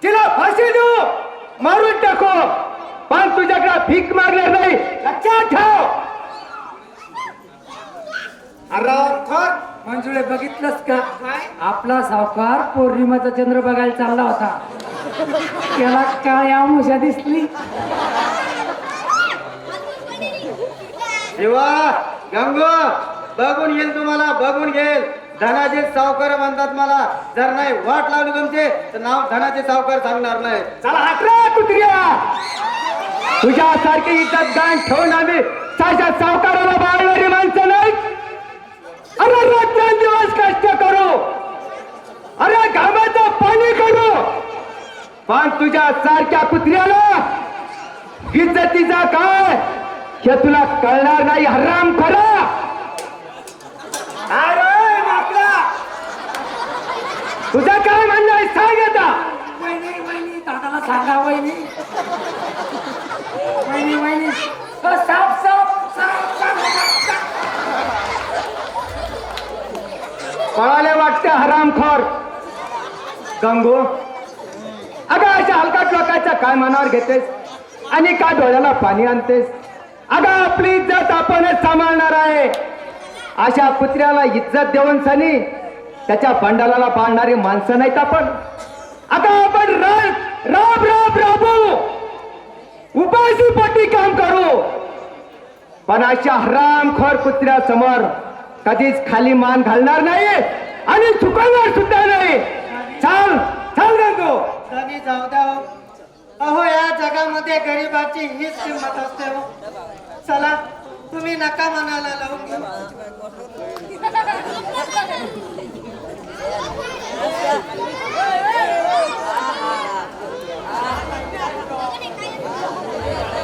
[SPEAKER 2] तिला फाशी देऊ, मारून टाकू, पण तुझ्याकडे भीक मागणार नाही, लक्षात ठेव. अरे खर
[SPEAKER 1] मंजुळे बघितलंस का? आपला सावकार पौर्णिमाचा चंद्र बघायला चालला होता, त्याला काळ्या आमुषा दिसली.
[SPEAKER 2] शिवा, गंगू बघून येईल, तुम्हाला बघून घेईल. धनाचे सावकार म्हणतात मला, जर नाही वाट लावली तुमचे तर नाव धनाचे सावकार सांगणार नाही. चला हटरा कुत्र्या, तुझ्यासारखी इज्जत गाण ठेवून आम्ही साशा सावकाराला बाळणारी माणसं नाही. अरे रात्रंदिवस कष्ट करू, अरे घामाचं पाणी करू, पण तुझ्या सारख्या कुत्र्याला इज्जतीचा काय हे तुला कळणार नाही. हराम खरा. अरे नाकला, तुझं काय म्हणणं आहे सांग आता.
[SPEAKER 1] वहिनी वहिनी दादाला सांगा. वहिनी वहिनी वहिनी साफ साफ साफ साफ.
[SPEAKER 2] पळाले वाटते हरामखोर. गंगू, अगं अशा हलकट लोकांच्या काय मनावर घेतेस आणि का डोळ्याला पाणी आणतेस? अगं आपली इज्जत आपणच सांभाळणार आहे. अशा कुत्र्याला इज्जत देऊन सनी त्याच्या बंडाला पाळणारी माणसं नाहीत आपण. आता आपण राब राब राबू, उपाशी पोटी काम करू, पण अशा हरामखोर कुत्र्या समोर कधीच खाली मान घालणार नाही आणि चुकवणार सुद्धा नाही. चाल चाल गंगू.
[SPEAKER 5] धनी जाऊ द्या हो. अहो या जगामध्ये गरिबाची हीच किंमत असते हो. चला तुम्ही नका मनाला लावून घेऊ.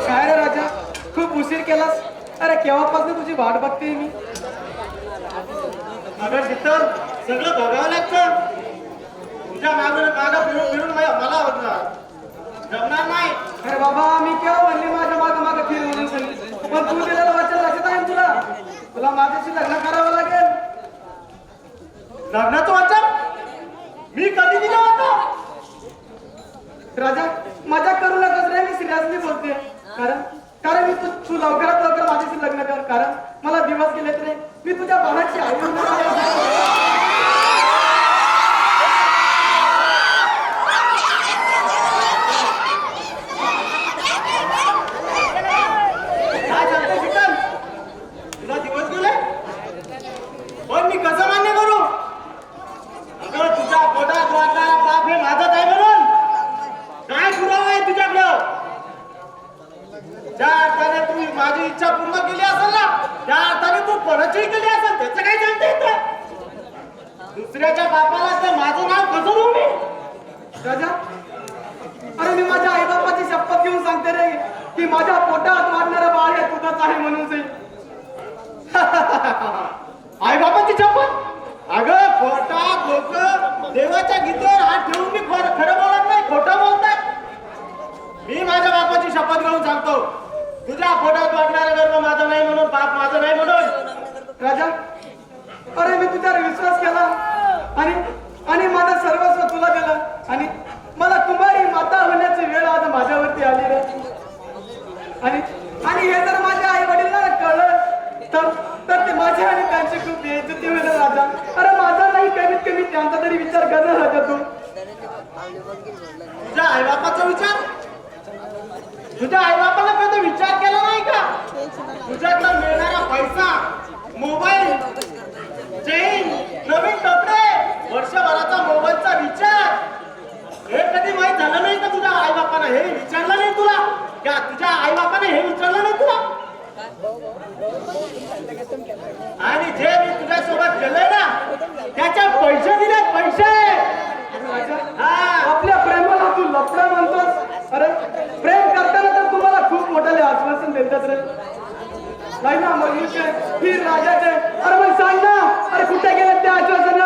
[SPEAKER 2] काय रे राजा, खूप उशीर केलास. अरे केव्हापासून तुझी वाट बघते मी.
[SPEAKER 3] अगं शीतल, सगळं बघावं लागतं. तुझ्या मागं फिरून फिरून मला जमणार नाही.
[SPEAKER 2] अरे बाबा, मी केव्हा म्हणले माझ्या मागं मागं फिर म्हणून, पण तू दिलेलं वचन लक्षात आहे तुला. तुला माझ्याशी लग्न करावं लागेल.
[SPEAKER 3] लग्नाचं वचन मी कधी दिलं होतं?
[SPEAKER 2] राजा मजा करू नकोस रे, मी सिरियसली बोलते. कारण मी तू लवकरात लवकर माझ्याशी लग्न कर. कारण मला दिवस गेलेत रे. मी तुझ्या भावाची आई होणार आहे.
[SPEAKER 3] काय चालतंय शीतल? तुला दिवस गेले पण मी कसं मान्य करू? अगं तुझ्या पोटात वाढणारा बाप हे माझाच आहे म्हणून काय पुरावा आहे तुझ्याकडं? ज्या अर्थाने तू माझी इच्छा पूर्ण केली असेल ना, त्या अर्थाने तू परतही केली असेल, त्याचं काय सांगता येतं? दुसऱ्याच्या बापाला तर माझं नाव कसं देऊ मी?
[SPEAKER 2] राजा अरे मी माझ्या आई बापाची शपथ घेऊन सांगते रे की माझ्या पोटात वाढणारा बाळ हे तुझंच आहे म्हणून से.
[SPEAKER 3] आई बापाची शपथ? अगं पोटात लोक देवाच्या गीतेवर हात ठेवून मी खरं बोलत नाही, खोटं बोलतात. मी माझ्या बापाची शपथ घेऊन सांगतो, तुझ्या पोटात वाढणारा गर्भ माझा नाही म्हणून, बाप माझा नाही म्हणून.
[SPEAKER 2] राजा अरे मी तुझ्यावर विश्वास केला आणि माझं सर्वस्व तुला दिलं आणि मला कुमारी माता होण्याची वेळ आज माझ्यावरती आली रे. आणि हे जर माझ्या आई वडिलांना कळलं तर ते माझ्या आणि त्यांची खूप बेइज्जती होईल राजा. अरे माझा नाही कमीत कमी त्यांचा तरी विचार कर ना राजा तू.
[SPEAKER 3] तुझ्या आई बापाचा विचार? तुझ्या आई बापाला कधी विचार केला नाही का? तुझ्याकडं मिळणारा पैसा, मोबाईल, चेन, नवीन कपडे, वर्षभराचा मोबाईलचा रिचार्ज हे कधी माहित झालं नाही का तुझ्या आई बापानं? हे विचारलं नाही तुला? का तुझ्या आई बापाने हे विचारलं नाही तुला? आणि जे मी तुझ्यासोबत केलंय ना त्याचे पैसे दिले, पैसे.
[SPEAKER 2] आपल्या प्रेमाला तू लफडा म्हणतोस. अरे प्रेम करताना तर तुम्हाला खूप मोठाले आश्वासन देतात रे. नाही ना मनुष्य ही राजाचे. अरे मग सांग ना, अरे कुठे गेले ते आश्वासन?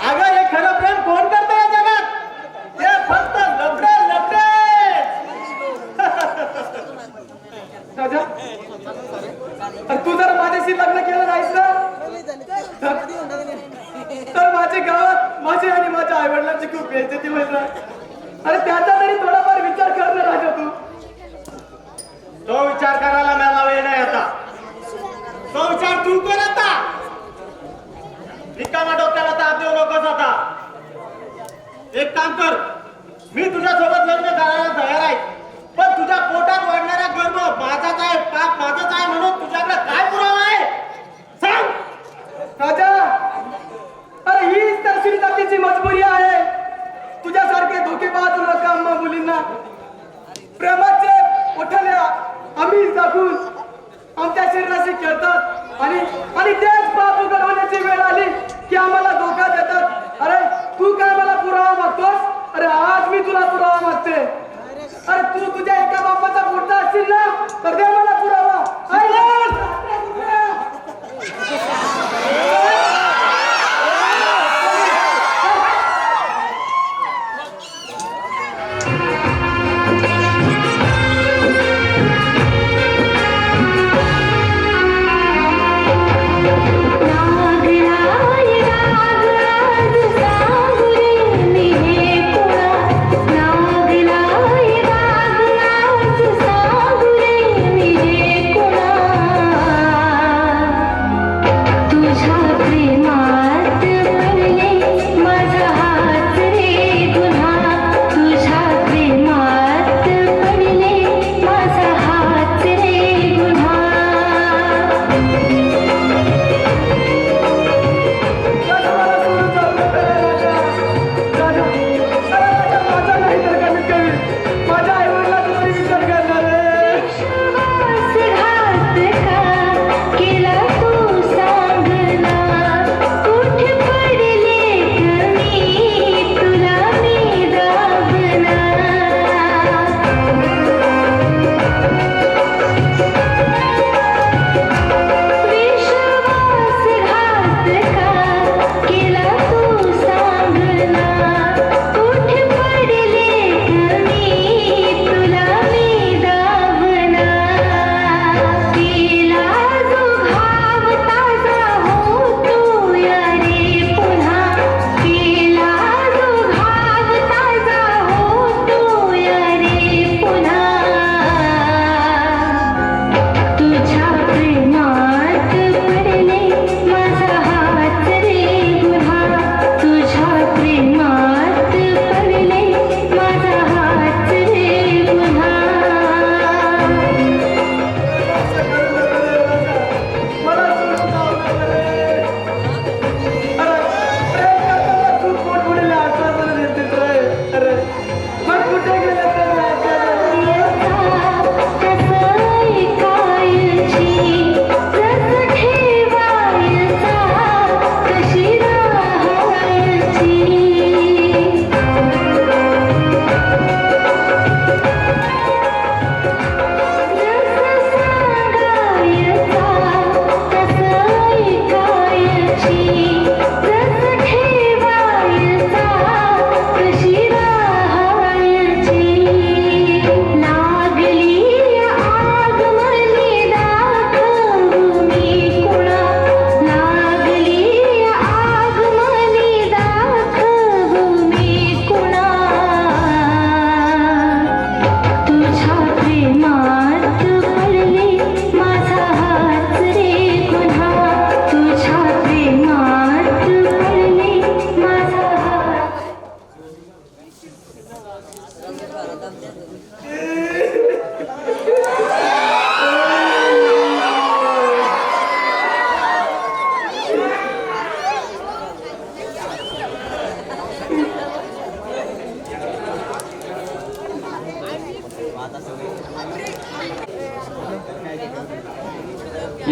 [SPEAKER 3] अगं हे खरं प्रेम कोण करतं या जगात? ते फक्त लफडे.
[SPEAKER 2] राजा अरे तू जर माझ्याशी लग्न केलं नाहीस ना तर माझ्या गावात माझे आणि माझ्या आई वडिलांची खूप बेइज्जती होईल ना. अरे त्याचा तरी थोडाफार विचार कर ना राजा तू.
[SPEAKER 3] तो विचार करायला मला वेळ नाही आता. तो विचार तू कर आता. रिकामा डोक्याला ताप देऊ नकोस आता. एक काम कर, मी तुझ्यासोबत लग्न करायला तयार आहे, पण तुझ्या पोटात वाढणारा गर्भ माझाच आहे, पाप माझाच आहे म्हणून तुझ्याकडे काय पुरावा आहे सांग.
[SPEAKER 2] राजा अरे हीच तर श्री जातीची मजबुरी आहे. तुझ्यासारखे धोकेबाज लोक आम्हा मुलींना प्रेमाचे मोठ्याने आम्ही दाखवून आमच्या शरीराशी खेळतात आणि तेच पाप उघडवण्याची वेळ आली की आम्हाला धोका देतात. अरे तू काय मला पुरावा मागतोस? अरे आज मी तुला पुरावा मागते. अरे तू तुझ्या एका बापाचा पोटचा असशील ना तर दे मला पुरावा.
[SPEAKER 6] राग राग राग सांगुरे मी हे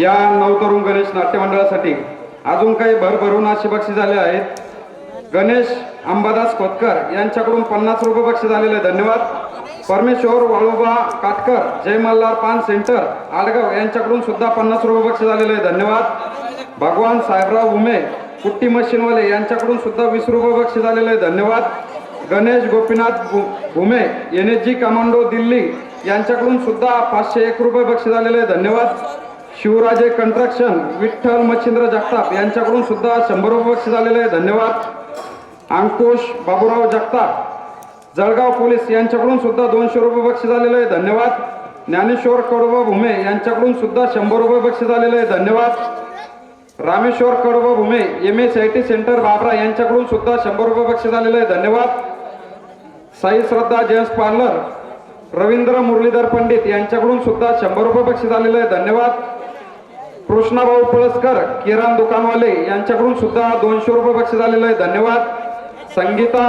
[SPEAKER 2] या नवतरुण गणेश नाट्य मंडळासाठी अजून काही भरभरून अशी बक्षीस झाले आहेत. गणेश अंबादास खोतकर यांच्याकडून 50 रुपये बक्षीस झालेले आहे. धन्यवाद. परमेश्वर वाळोबा काटकर जय मल्हार पान सेंटर आडगाव यांच्याकडून सुद्धा 50 रुपये बक्षीस झालेले आहे. धन्यवाद. भगवान साहेबराव भुमे कुट्टी मशीनवाले यांच्याकडून सुद्धा 20 रुपये बक्षीस झालेले आहे. धन्यवाद. गणेश गोपीनाथ भुमे NSG कमांडो दिल्ली यांच्याकडून सुद्धा 501 रुपये बक्षीस झालेले आहे. धन्यवाद. शिवराजे कंस्ट्रक्शन विठ्ठल मच्छिंद्र जगताप यांच्याकडून सुद्धा 100 रुपये बक्षीस झालेले आहे. धन्यवाद. अंकुश बाबूराव जगताप जळगाव पोलीस यांच्याकडून सुद्धा 200 रुपये बक्षीस झालेले आहे. धन्यवाद. ज्ञानेश्वर कडोबा भुमे यांच्याकडून सुद्धा 100 रुपये बक्षीस झालेले आहे. धन्यवाद. रामेश्वर कडोबा भुमे MSIT सेंटर बाबरा यांच्याकडून सुद्धा 100 रुपये बक्षीस झालेले आहे. धन्यवाद. साई श्रद्धा जेंट्स पार्लर रवींद्र मुरलीधर पंडित यांच्याकडून सुद्धा 100 रुपये बक्षीस झालेले आहे. धन्यवाद. कृष्णाभाऊ पळसकर किराणा दुकानवाले यांच्याकडून सुद्धा 200 रुपये बक्षीस झालेले आहे. धन्यवाद. संगीता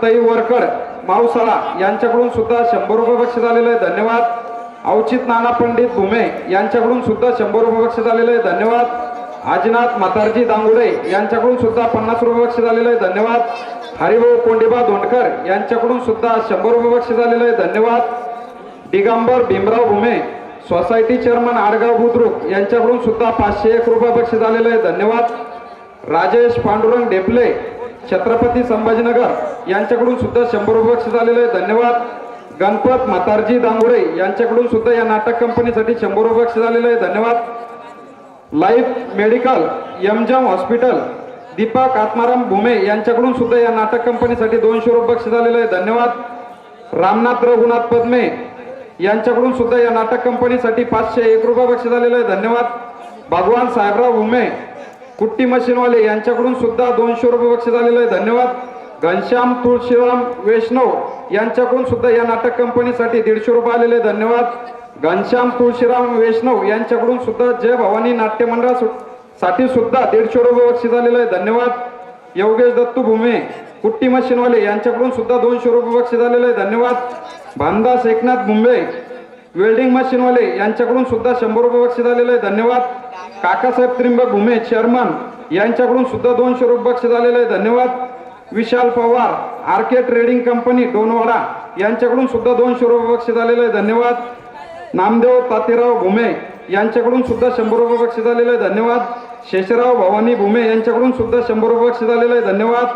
[SPEAKER 2] तई वरकड मावसाळा यांच्याकडून सुद्धा 100 रुपये बक्षीस झालेले आहे. धन्यवाद. अवचित नाना पंडित भुमे यांच्याकडून सुद्धा 100 रुपये बक्षीस झालेले आहे. धन्यवाद. आजनाथ म्हातारजी दांगुडे यांच्याकडून सुद्धा 50 रुपये बक्षीस झालेले आहे. धन्यवाद. हरिभाऊ कोंडीबा धोंडकर यांच्याकडून सुद्धा 100 रुपये बक्षीस झालेले आहे. धन्यवाद. दिगंबर भीमराव भुमे सोसायटी चेअरमन आडगाव बुद्रुक यांच्याकडून सुद्धा 501 रुपये बक्षीस झालेले आहे. धन्यवाद. राजेश पांडुरंग ढेपले छत्रपती संभाजीनगर यांच्याकडून सुद्धा 100 रुपये बक्षीस झालेले आहे. धन्यवाद. गणपत म्हातारजी दांगुडे यांच्याकडून सुद्धा या नाटक कंपनीसाठी 100 रुपये बक्षीस झालेले आहे. धन्यवाद. लाईफ मेडिकल एमजम हॉस्पिटल दीपक आत्माराम भुमे यांच्याकडून सुद्धा या नाटक कंपनीसाठी 200 रुपये बक्षीस झालेले आहे. धन्यवाद. रामनाथ रघुनाथ पद्मे यांच्याकडून सुद्धा या नाटक कंपनीसाठी 501 रुपये बक्षीस झालेले आहे. धन्यवाद. भगवान साहेबराव भुमे कुट्टी मशीनवाले यांच्याकडून सुद्धा 200 रुपये बक्षीस झालेले आहे. धन्यवाद. घनश्याम तुळशीराम वैष्णव यांच्याकडून सुद्धा या नाटक कंपनीसाठी 150 रुपये आलेले आहे. धन्यवाद. घनश्याम तुळशीराम वैष्णव यांच्याकडून सुद्धा जय भवानी नाट्य मंडळासाठी सुद्धा 150 रुपये बक्षीस झालेले आहे. धन्यवाद. योगेश दत्तू भुमे कुट्टी मशीनवाले यांच्याकडून सुद्धा 200 रुपये बक्षीस झालेले आहे. धन्यवाद. भानदास एकनाथ मुंबई वेल्डिंग मशीनवाले यांच्याकडून सुद्धा 100 रुपये बक्षीस झालेले आहे. धन्यवाद. काकासाहेब त्रिंबक भुमे चेअरमन यांच्याकडून सुद्धा 200 रुपये बक्षीस झालेले आहे. धन्यवाद. विशाल Pawar RK trading company Donwada यांच्याकडून सुद्धा 200 रुपये बक्षीस झालेले आहे. धन्यवाद. नामदेव तातेराव भुमे यांच्याकडून सुद्धा 100 रुपये बक्षीस झालेले आहे. धन्यवाद. शेषराव भवानी भुमे यांच्याकडून सुद्धा 100 रुपये बक्षीस झालेले आहे. धन्यवाद.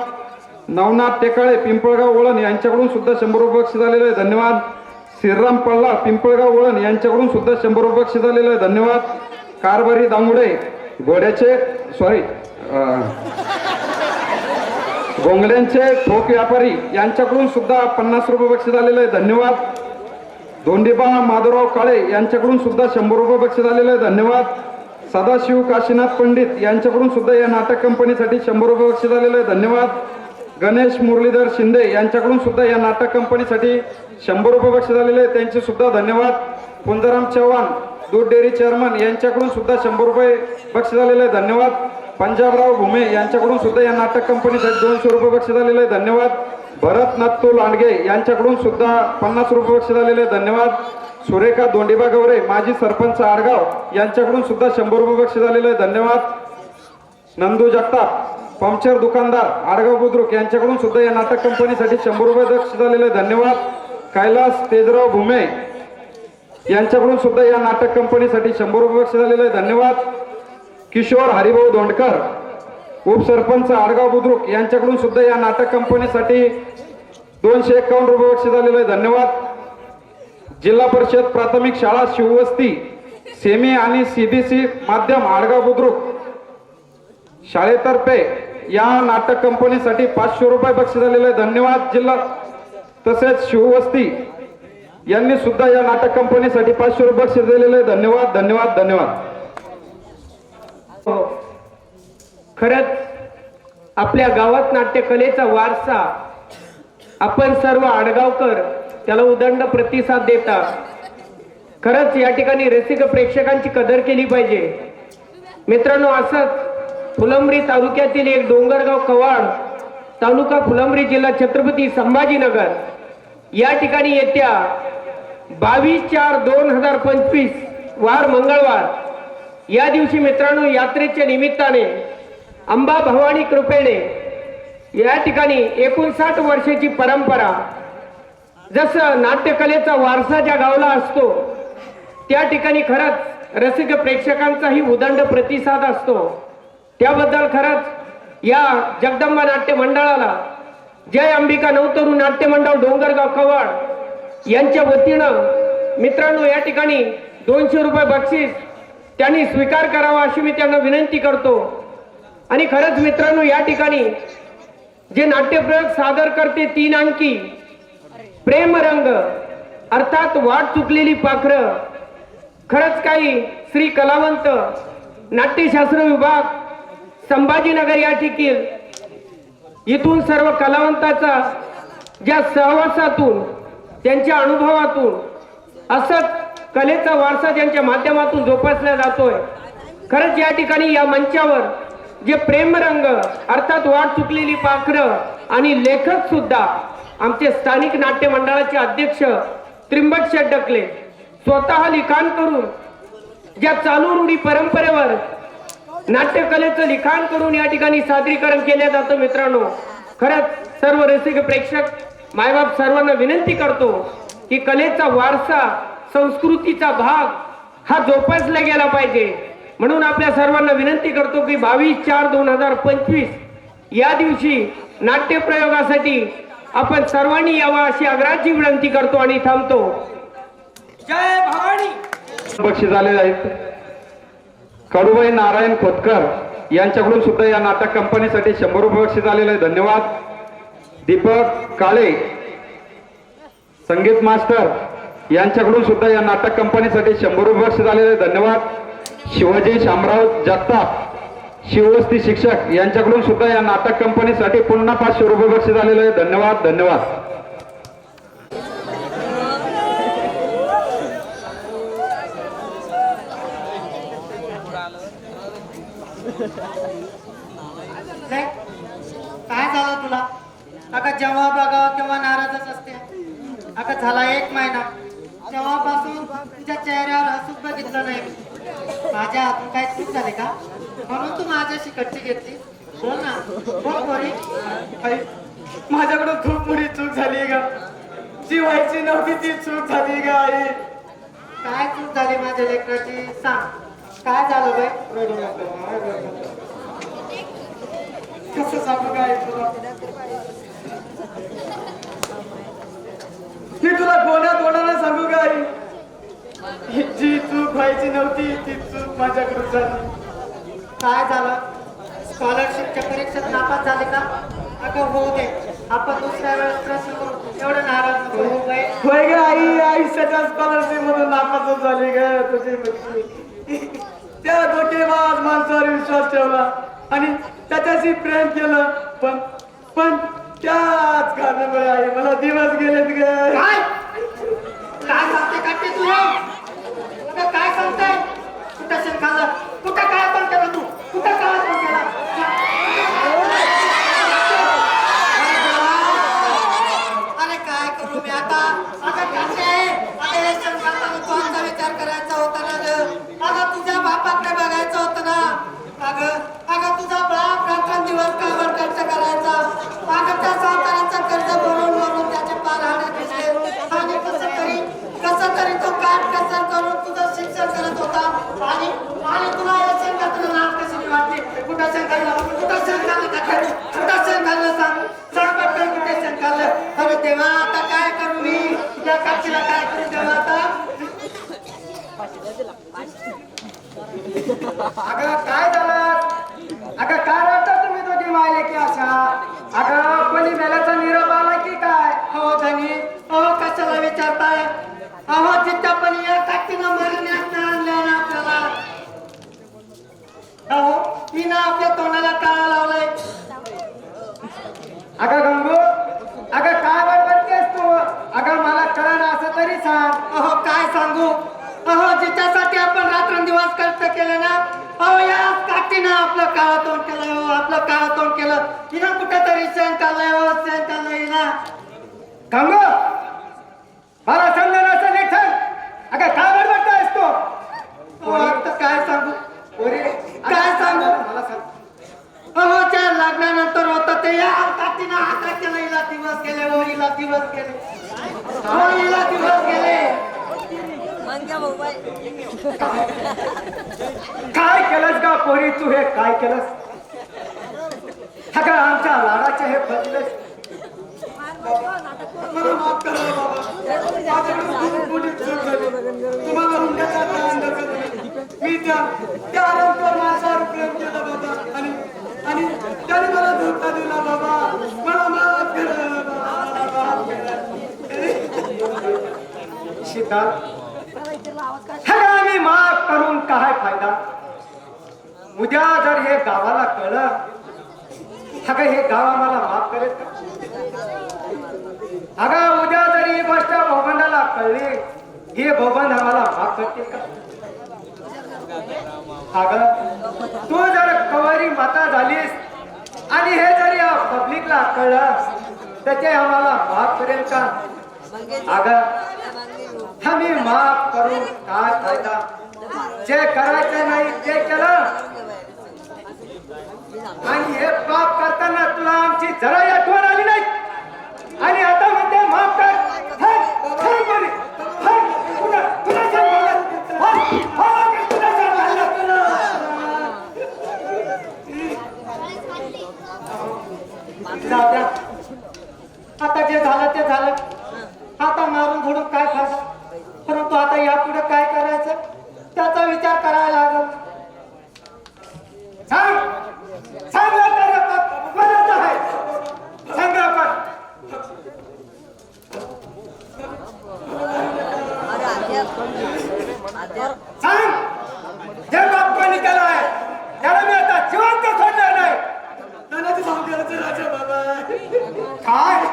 [SPEAKER 2] नवनाथ टेकाळे पिंपळगाव वळण यांच्याकडून सुद्धा 100 रुपये बक्षीस झालेले आहे. धन्यवाद. श्रीराम पल्ला पिंपळगाव वळण यांच्याकडून सुद्धा 100 रुपये बक्षीस झालेले आहे. धन्यवाद. कारभारी दांगुडे घोड्याचे गोंगड्यांचे ठोक व्यापारी यांच्याकडून सुद्धा 50 रुपये बक्षीस झालेले आहे. धन्यवाद. धोंडीबा माधवराव काळे यांच्याकडून सुद्धा 100 रुपये बक्षीस झालेले आहे. धन्यवाद. सदाशिव काशीनाथ पंडित यांच्याकडून सुद्धा या नाटक कंपनीसाठी 100 रुपये बक्षीस झालेले आहे. धन्यवाद. गणेश मुरलीधर शिंदे यांच्याकडून सुद्धा या नाटक कंपनीसाठी 100 रुपये बक्षीस झालेले आहे. त्यांचे सुद्धा धन्यवाद. पुंजाराम चव्हाण दूध डेअरी चेअरमन यांच्याकडून सुद्धा 100 रुपये बक्षीस झालेले आहे. धन्यवाद. पंजाबराव भुमे यांच्याकडून सुद्धा या नाटक कंपनीसाठी 200 रुपये बक्षीस झालेले आहे. धन्यवाद. भरत नत्तू लांडगे यांच्याकडून सुद्धा 50 रुपये बक्षीस झालेले आहे. धन्यवाद. सुरेखा दोंडीबा गवरे माजी सरपंच आडगाव यांच्याकडून सुद्धा 100 रुपये बक्षीस झालेले आहे. धन्यवाद. नंदू जगताप पंक्चर दुकानदार आडगाव बुद्रुक यांच्याकडून सुद्धा या नाटक कंपनीसाठी 100 रुपये बक्षीस झालेले आहे. धन्यवाद. कैलास तेजराव भुमे यांच्याकडून सुद्धा या नाटक कंपनीसाठी 100 रुपये बक्षीस झालेले आहे. धन्यवाद. किशोर हरिभाऊ धोंडकर उपसरपंच आडगाव बुद्रुक यांच्याकडून सुद्धा या नाटक कंपनीसाठी 251 रुपये बक्षीस झालेले आहे. धन्यवाद. जिल्हा परिषद प्राथमिक शाळा शिववस्ती सेमी आणि CBC माध्यम आडगाव बुद्रुक शाळेतर्फे या नाटक कंपनीसाठी 500 रुपये बक्षीस झालेले आहे. धन्यवाद. जिल्हा तसेच शिववस्ती यांनी सुद्धा या नाटक कंपनीसाठी 500 रुपये बक्षीस दिलेले आहे. धन्यवाद. धन्यवाद. धन्यवाद.
[SPEAKER 7] खरंच आपल्या गावात नाट्यकलेचा वारसा आपण सर्व आडगावकर त्याला उदंड प्रतिसाद देता. खरंच या ठिकाणी रसिक प्रेक्षकांची कदर केली पाहिजे. मित्रांनो, असंच फुलंब्री तालुक्यातील एक डोंगरगाव कवाड तालुका फुलंब्री जिल्हा छत्रपती संभाजीनगर या ठिकाणी येत्या 22/4/2025 वार मंगळवार या दिवशी मित्रांनो यात्रेच्या निमित्ताने अंबा भवानी कृपेने या ठिकाणी 59 वर्षाची परंपरा, जसं नाट्यकलेचा वारसा ज्या गावला असतो त्या ठिकाणी खरंच रसिक प्रेक्षकांचाही उदंड प्रतिसाद असतो. त्याबद्दल खरंच या जगदंबा नाट्य मंडळाला, जय अंबिका नवतरू नाट्य मंडळ डोंगरगाव कवाड यांच्या वतीनं मित्रांनो या ठिकाणी 200 रुपये बक्षीस त्यांनी स्वीकार करावा अशी मी त्यांना विनंती करतो. आणि खरंच मित्रांनो या ठिकाणी जे नाट्यप्रयोग सादर करते 3 अंकी प्रेमरंग अर्थात वाट चुकलेली पाखरं, खरंच काही श्री कलावंत नाट्यशास्त्र विभाग संभाजीनगर या ठिकाणी इथून सर्व कलावंताचा ज्या सहवासातून त्यांच्या अनुभवातून असंच कलेचा वारसा ज्यांच्या माध्यमातून जोपासला जातोय. खरंच या ठिकाणी या मंचावर जे प्रेमरंग अर्थात वाट चुकलेली पाखरं आणि लेखक सुद्धा आमचे स्थानिक नाट्य मंडळाचे अध्यक्ष त्रिंबक शेठ डकले स्वतः लिखाण करून ज्या चालू रूढी परंपरेवर नाट्यकलेचं लिखाण करून या ठिकाणी सादरीकरण केलं जातं. मित्रांनो खरंच सर्व रसिक प्रेक्षक मायबाप सर्वांना विनंती करतो की कलेचा वारसा संस्कृतीचा भाग हा जोपासला गेला पाहिजे. म्हणून आपल्या सर्वांना विनंती करतो की 22/4/2025 या दिवशी नाट्यप्रयोगासाठी आपण सर्वांनी यावं अशी आग्रहाची विनंती करतो आणि थांबतो.
[SPEAKER 1] जय भवानी.
[SPEAKER 8] बक्षीस आलेले आहेत. कडूबाई नारायण खोतकर यांच्याकडून सुद्धा या नाटक कंपनीसाठी 100 रुपये बक्षीस आलेलं आहे. धन्यवाद. दीपक काळे संगीत मास्टर यांच्याकडून सुद्धा या नाटक कंपनीसाठी 100 रुपये बक्षीस आलेले आहे. धन्यवाद. शिवाजी शामराव जगताप शिववस्ती शिक्षक यांच्याकडून सुद्धा या नाटक कंपनीसाठी पुन्हा 500 रुपये बक्षीस आलेलं आहे. धन्यवाद. धन्यवाद.
[SPEAKER 5] काय झालं तुला? अगं जेव्हा बघावं तेव्हा नाराजच असते. अगं झाला 1 महिना तेव्हापासून तुझ्या चेहऱ्यावर हसून बघितलं नाही. माझ्या हातून काय चूक झाली का म्हणून तू माझ्याशी कट्टी घेतली? बोल ना, बोल पोरी.
[SPEAKER 2] आई, माझ्याकडून खूप मोठी चूक झाली ग. जी व्हायची नव्हती ती चूक झाली ग आई.
[SPEAKER 5] काय चूक झाली माझ्या लेकराची सांग. काय झालं बाई?
[SPEAKER 2] कसं सांगू काय तुला? मी तुला कोणाला सांगू का आई? जी चूक व्हायची नव्हती ती चूक माझ्याकडून झाली.
[SPEAKER 5] काय झालं? स्कॉलरशिपच्या परीक्षेत नापास झाले का? अगं होऊ दे, आपण दुसऱ्या वेळेस प्रश्न करू. एवढं नाराज नको होऊ बाई.
[SPEAKER 2] होय ग आई, आयुष्याच्या स्कॉलरशिप मधून नापास झाली ग तुझी मुलगी. त्या धोकेबाज माणसावर विश्वास ठेवला आणि त्याच्याशी प्रेम केलं, पण त्याच कारणामुळे आई मला दिवस गेलेत ग.
[SPEAKER 5] काय काय सांगते काटे तू? अगं काय सांगताय? कुठं शेण खाल्लं? कुठं काय पण केलं तू? कुठं काय पण केलं? अरे काय करू मी आता? अगं काटे, अगं हे शेण खाताना तू आमचा विचार करायचा होता ना ग. अगं तुझ्या बापाकडे बघायचं होतं ना. अगं तुझा बाप रात्रंदिवस कामावर खर्च करायचा. अगं त्या सावकाराचं कर्ज भरून त्याचे पार हाडे दिसले. आणि कसं तरी तो काट कसर करून तुझं शिक्षण करत होता. आणि तुला या शेणखात्याला नाव कशी वाटते? कुठं शेण खाल्लं? कुठं शेण खाल्लं? कुठं शेण खाल्लं? सांग पटकन कुठे शेण खाल्लं? अरे देवा आता काय करू मी? या काठीला काय करू देवा आता?
[SPEAKER 2] अगं काय झालं? अगं काय रडता तुम्ही दोघी मायले की अशा? अगं कोणी मेल्याचा निरोप आला की काय?
[SPEAKER 5] हो धनी, अहो कशाला विचारताय? अहो जिथं पण या काठीनं मरण्यात आणल्या ना आपल्याला. अहो हिनं आपल्या तोंडाला टाळा लावलाय.
[SPEAKER 2] अगं गंगू, अगं काय बडबडतेस तू? अगं मला कळलं असं तरी सांग.
[SPEAKER 5] अहो काय सांगू? अहो जिच्यासाठी आपण रात्रंदिवस कष्ट केले ना, अहो या काठीनं आपलं काळं तोंड केलं. हो आपलं काळं तोंड केलं. हिनं कुठेतरी शेण काढलंय. हो शेण काढलंय हिनं.
[SPEAKER 2] गंगू, मला समजा असं लेखन. अगं काय बडबडतेस तू?
[SPEAKER 5] अहो आता काय सांगू? होळीला दिवस गेले.
[SPEAKER 2] काय केलंस का पोरी तू हे काय केलंस? अगं आमच्या लाडाचे हे बदलेस.
[SPEAKER 3] मला माफ करा बाबा. माझ्याकडून खूप मोठी चूक झाली. तुम्हाला हुंड्याचा अंदाज नाही. मी त्या आरामखोर माणसावर प्रेम केलं बाबा आणि त्याने मला धोका दिला बाबा. मला माफ करा बाबा. माफ करा.
[SPEAKER 2] शीतल, अगं आम्ही माफ करून काय फायदा? उद्या जर हे गावाला कळलं, अगं हे गाव आम्हाला माफ करेल का? अगं उद्या जरी ही गोष्ट भोबंडाला कळली, हे भोबंड आम्हाला माफ करतील का? अगं तू जर कवारी माता झालीस आणि हे जर या पब्लिकला कळलं तर ते आम्हाला माफ करेल का? अगं आम्ही माफ करून काय फायदा? जे करायचं नाही ते केलं आणि हे पाप करताना तुला आमची जराही आठवण आली नाही आणि आता म्हणते माफ कर.
[SPEAKER 5] जाऊ द्या. आता जे झालं ते झालं. आता मारून झोडून काय फायदा? परंतु आता यापुढे काय करायचं त्याचा विचार करायला लागल.
[SPEAKER 2] सांग सांग कोणाचं आहे? सांग आपण. सांग जे बाप कोणी केलं आहे त्याला मी आता जिवंत सोडणार नाही.
[SPEAKER 3] नानाची सांगायचं राजा बाबा.
[SPEAKER 2] काय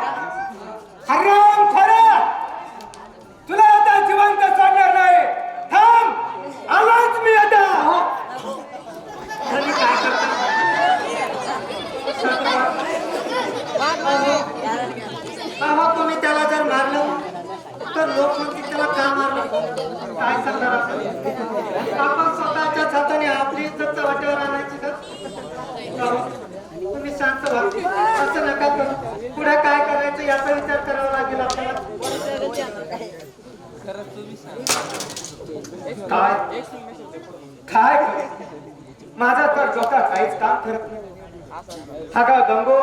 [SPEAKER 2] हराम खरं तुला आता जिवंत सोडणार नाही. थांब आलोच मी आता.
[SPEAKER 5] आणि काय करता? अहो तुम्ही त्याला जर मारलं तर लोक म्हणतील त्याला का मारलं? काय सांगणार आपण स्वतःच्याच हाताने आपली इज्जत वाटेवर आणायची का? तुम्ही शांत व्हा. असं नका करू. पुढे काय करायचं याचा विचार करावा लागेल आपल्याला.
[SPEAKER 2] काय काय करू? माझा तर डोका काहीच काम करत नाही. हा का गंगो,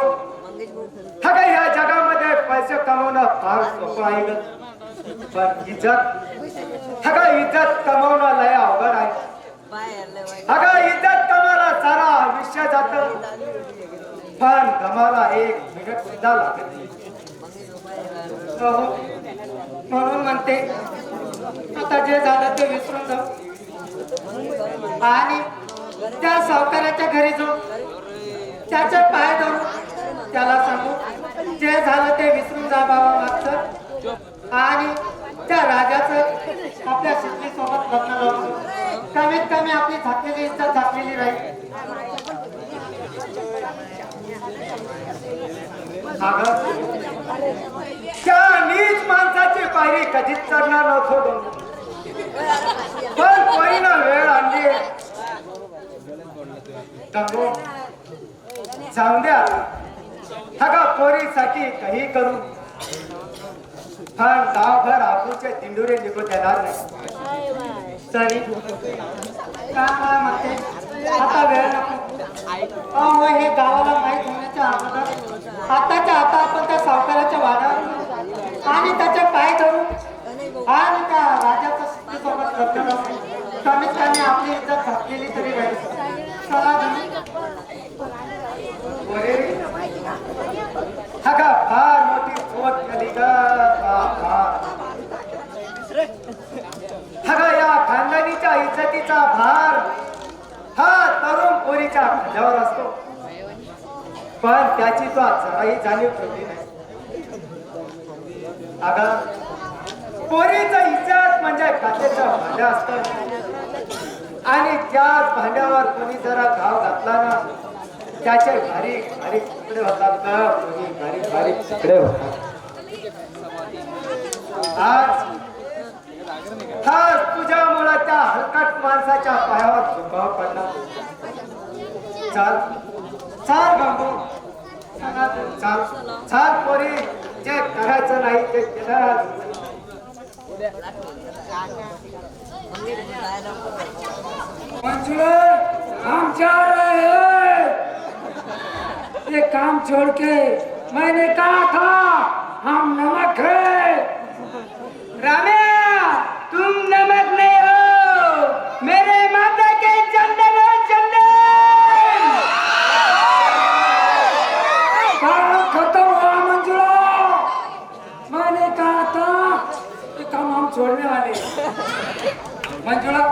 [SPEAKER 2] हा का या जगामध्ये पैसे कमवणं फार सोपं आहे ग. पण इज्जत, हा का इज्जत कमवणं लय अवघड आहे. हा का इज्जत कमाला सारा आयुष्य जात पण गमाला एक मिनिट सुद्धा लागत नाही.
[SPEAKER 5] हो. म्हणून म्हणते आता जे झालं ते विसरून जाऊ आणि त्या सावकाराच्या घरी जाऊ त्याचे पाय धरून त्याला सांगू जे झालं ते विसरून जा बाबा मागचं आणि त्या राजाचं आपल्या शिकली सोबत लग्न लावून कमीत कमी आपली झाकलेली इज्जत झाकलेली राहील.
[SPEAKER 2] त्या नीच माणसाची पायरी कधीच चढणार नव्हतो पण परिणाम वेळ आणली. गंगो जाऊन द्या. हा का पोरीसाठी काही करू पण गावभर आपूचे दिंडुरे निघून देणार नाही.
[SPEAKER 5] तरी काय म्हणते आता वेळ नको. अहो हे गावाला माहीत होण्याच्या अगोदर आताच्या आता आपण त्या सावकाराच्या वाड्यावर आणि त्याचे पाय धरू आणि त्या राजाच्या सोबत लग्न लावून कमीत कमी आपली इज्जत घातलेली तरी राहील. चला
[SPEAKER 2] हा का फार मोठी चोट केली ग. हा का या खानदानीच्या इज्जतीचा भार हा तरुण पोरीच्या खांद्यावर असतो पण त्याची तो जराही जाणीव ठेवली नाही. अगं पोरीचं इज्जत म्हणजे काचेचं भांडं असतं आणि त्याच भांड्यावर कोणी जरा घाव घातला ना त्याचे बारीक बारीक तुकडे होतात ग. कोणी बारीक बारीक तुकडे होतात. आज तुझ्यामुळे त्या हलकट माणसाच्या पायावर झुकाव पडला. चाल चाल गंगू चाल चाल पोरी जे करायचं नाही ते केलं.
[SPEAKER 1] मंजुला हम जा रहे हैं, ये काम छोड़ के मैंने कहा था हम नमक है।
[SPEAKER 5] राम्या तुम नमक नहीं हो, मेरे माता के चंदन हो चंदन।
[SPEAKER 1] काम खत्म हुआ मंजुला, मैंने कहा था ये काम हम छोड़ने वाले हैं। मंजुला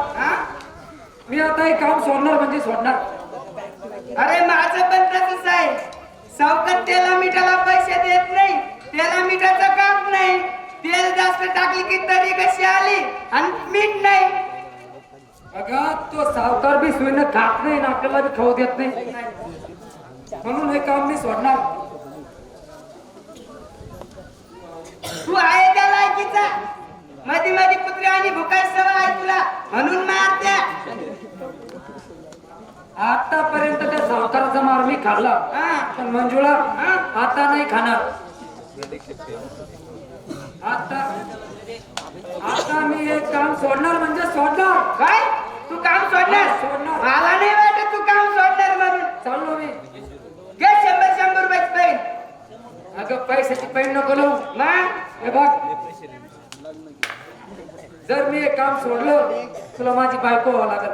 [SPEAKER 1] मी आता हे काम सोडणार म्हणजे सोडणार.
[SPEAKER 5] अरे माझं पण तसंच आहे. सावकार तेला मिठाला पैसे देत नाही, तेला मिठाचं काम नाही. तेल जास्त टाकली की तरी कशी आली आणि मीठ नाही.
[SPEAKER 1] अगं तो सावकार बी सोयीनं खात नाही ना आपल्याला बी खाऊ देत नाही, म्हणून हे काम मी सोडणार.
[SPEAKER 5] तू आहे त्या लायकीचा. मध्ये मध्ये कुत्रे आणि भुकाच सवय आहे तुला, म्हणून मारत्या.
[SPEAKER 1] आतापर्यंत त्या सावकाराचा मार मी खाल्ला, पण मंजुळा आता नाही खाणार. आता मी हे काम सोडणार म्हणजे सोडणार.
[SPEAKER 5] काय तू काम सोडणार?
[SPEAKER 1] सोडणार.
[SPEAKER 5] मला नाही वाटत तू काम सोडणार म्हणून.
[SPEAKER 1] चाललो मी.
[SPEAKER 5] घे 100 रुपयाची पैन.
[SPEAKER 1] अगं पैशाची पैन नको लावू. हे बघ, जर मी हे काम सोडलं तुला माझी बायको व्हावं लागल.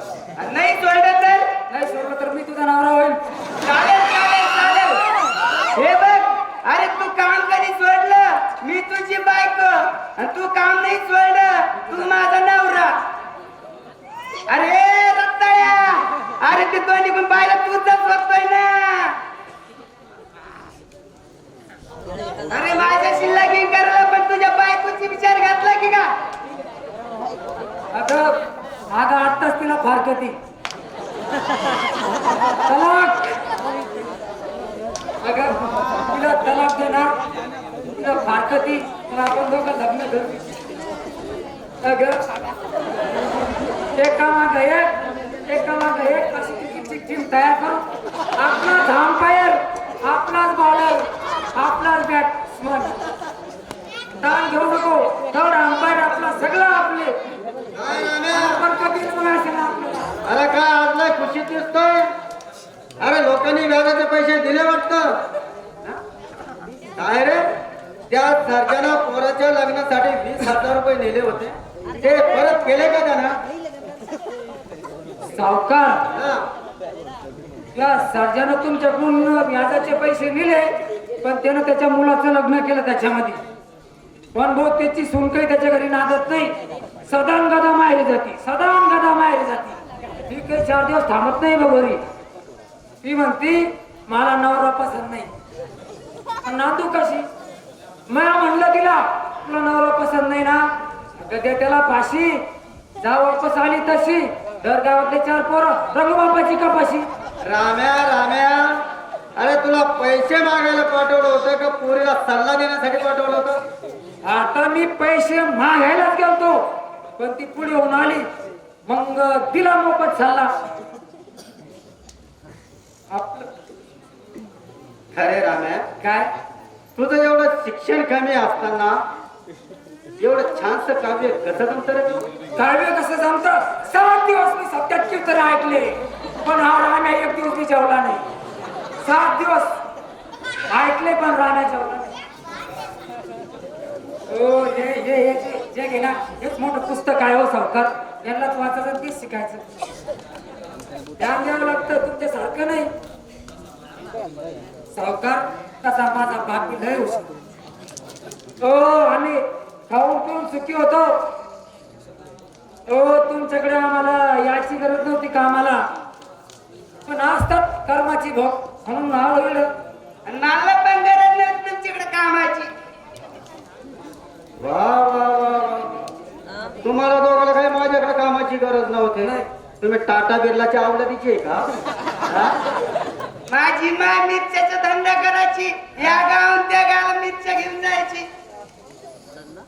[SPEAKER 5] नाही सोडलं तर?
[SPEAKER 1] नाही सोडलं तर मी तुझा नवरा होईल.
[SPEAKER 5] चालेल चालेल चालेल. हे बघ, अरे तू काम कधी सोडलं मी तुझी बायको, आणि तू काम नाही सोडलं तू माझा नवरा. अरे रत्ताळ्या, अरे ते दोन्ही पण बायला तूच स्वतः ना. अरे माझ्या शिल्लकी करायला पण तुझ्या बायकोची विचार घातला की का?
[SPEAKER 1] अगं आत्ताच तिला फारकती तलाक. अगं तिला तलाक देणार, तिला फारकती, तर आपण दोघं लग्न करू. अगं एकामागं एक अशी तिकीटची टीम तयार करू. आपलाच अंपायर, आपलाच बॉलर, आपलाच बॅट्समन. ताण घेऊ नको, थर्ड अंपायर आपला, सगळं आपले. आपण कधी बघायचं ना आपल्याला.
[SPEAKER 2] अरे काय आपला खुशीत दिसतोय? अरे लोकांनी व्याजाचे पैसे दिले वाटतं. काय रे, त्या सर्जाना पोराच्या लग्नासाठी 20,000 रुपये नेले होते, ते परत केले का त्यांना?
[SPEAKER 1] सावकार,
[SPEAKER 2] हा.
[SPEAKER 1] या सर्जानं तुमच्याकडून व्याजाचे पैसे नेले, पण त्यानं त्याच्या मुलाचं लग्न केलं त्याच्यामध्ये. पण भाऊ त्याची सुनकही त्याच्या घरी नांदत नाही. सदान गदा माहेरी जाती, सदान गदा माहेरी जाती. ती काही 4 दिवस थांबत नाही बघ घरी. ती म्हणती मला नवरा पसंत नाही. पण नांदू कशी? मी म्हणलं तिला तुला नवरा पसंत नाही ना, दे त्याला फाशी. जा वापस आली तशी. दर गावातले 4 पोरं रघुबापाची कपाशी.
[SPEAKER 2] राम्या, अरे तुला पैसे मागायला पाठवलं होतं का पोरीला सल्ला देण्यासाठी पाठवलं होतं?
[SPEAKER 1] आता मी पैसे मागायलाच गेलतो, पण ती पुढे होऊन आली, मग तिला मोफत सल्ला.
[SPEAKER 2] खरे राम्या,
[SPEAKER 1] काय
[SPEAKER 2] तुझं एवढं शिक्षण कमी असताना एवढं छानस काव्य कसं जमतं रे?
[SPEAKER 1] काव्य कसं जमतं? 7 दिवस मी सत्यात कीर्तन ऐकले, पण हा राम्या 1 दिवस मी जेवला नाही. 7 दिवस ऐकले पण राम्या जेवला नाही. हो जे घे ना, हेच मोठं पुस्तक आहे हो सावकार. यांनाच वाचायचं, तेच शिकायचं. ध्यान द्यावं लागतं, तुमच्यासारखं नाही. सावकार तसा माझा बाप लय हुशार. हो आम्ही खाऊन पिऊन सुखी होतो. हो तुमच्याकडे आम्हाला याची गरज नव्हती कामाला, पण असतात कर्माची भोग, म्हणून नाव वेळ.
[SPEAKER 5] मला पण गरज नाही तुमच्याकडे कामाची.
[SPEAKER 2] वा वा वा, तुम्हाला दोघांना काही माझ्याकडे कामाची गरज नव्हती.
[SPEAKER 1] नाही.
[SPEAKER 2] तुम्ही टाटा बिर्लाच्या आवडतीची आहे का? हा?
[SPEAKER 5] माझी मा मिरच्याचा धंदा करायची, या गावात त्या गावाला मिरच्या घेऊन जायची.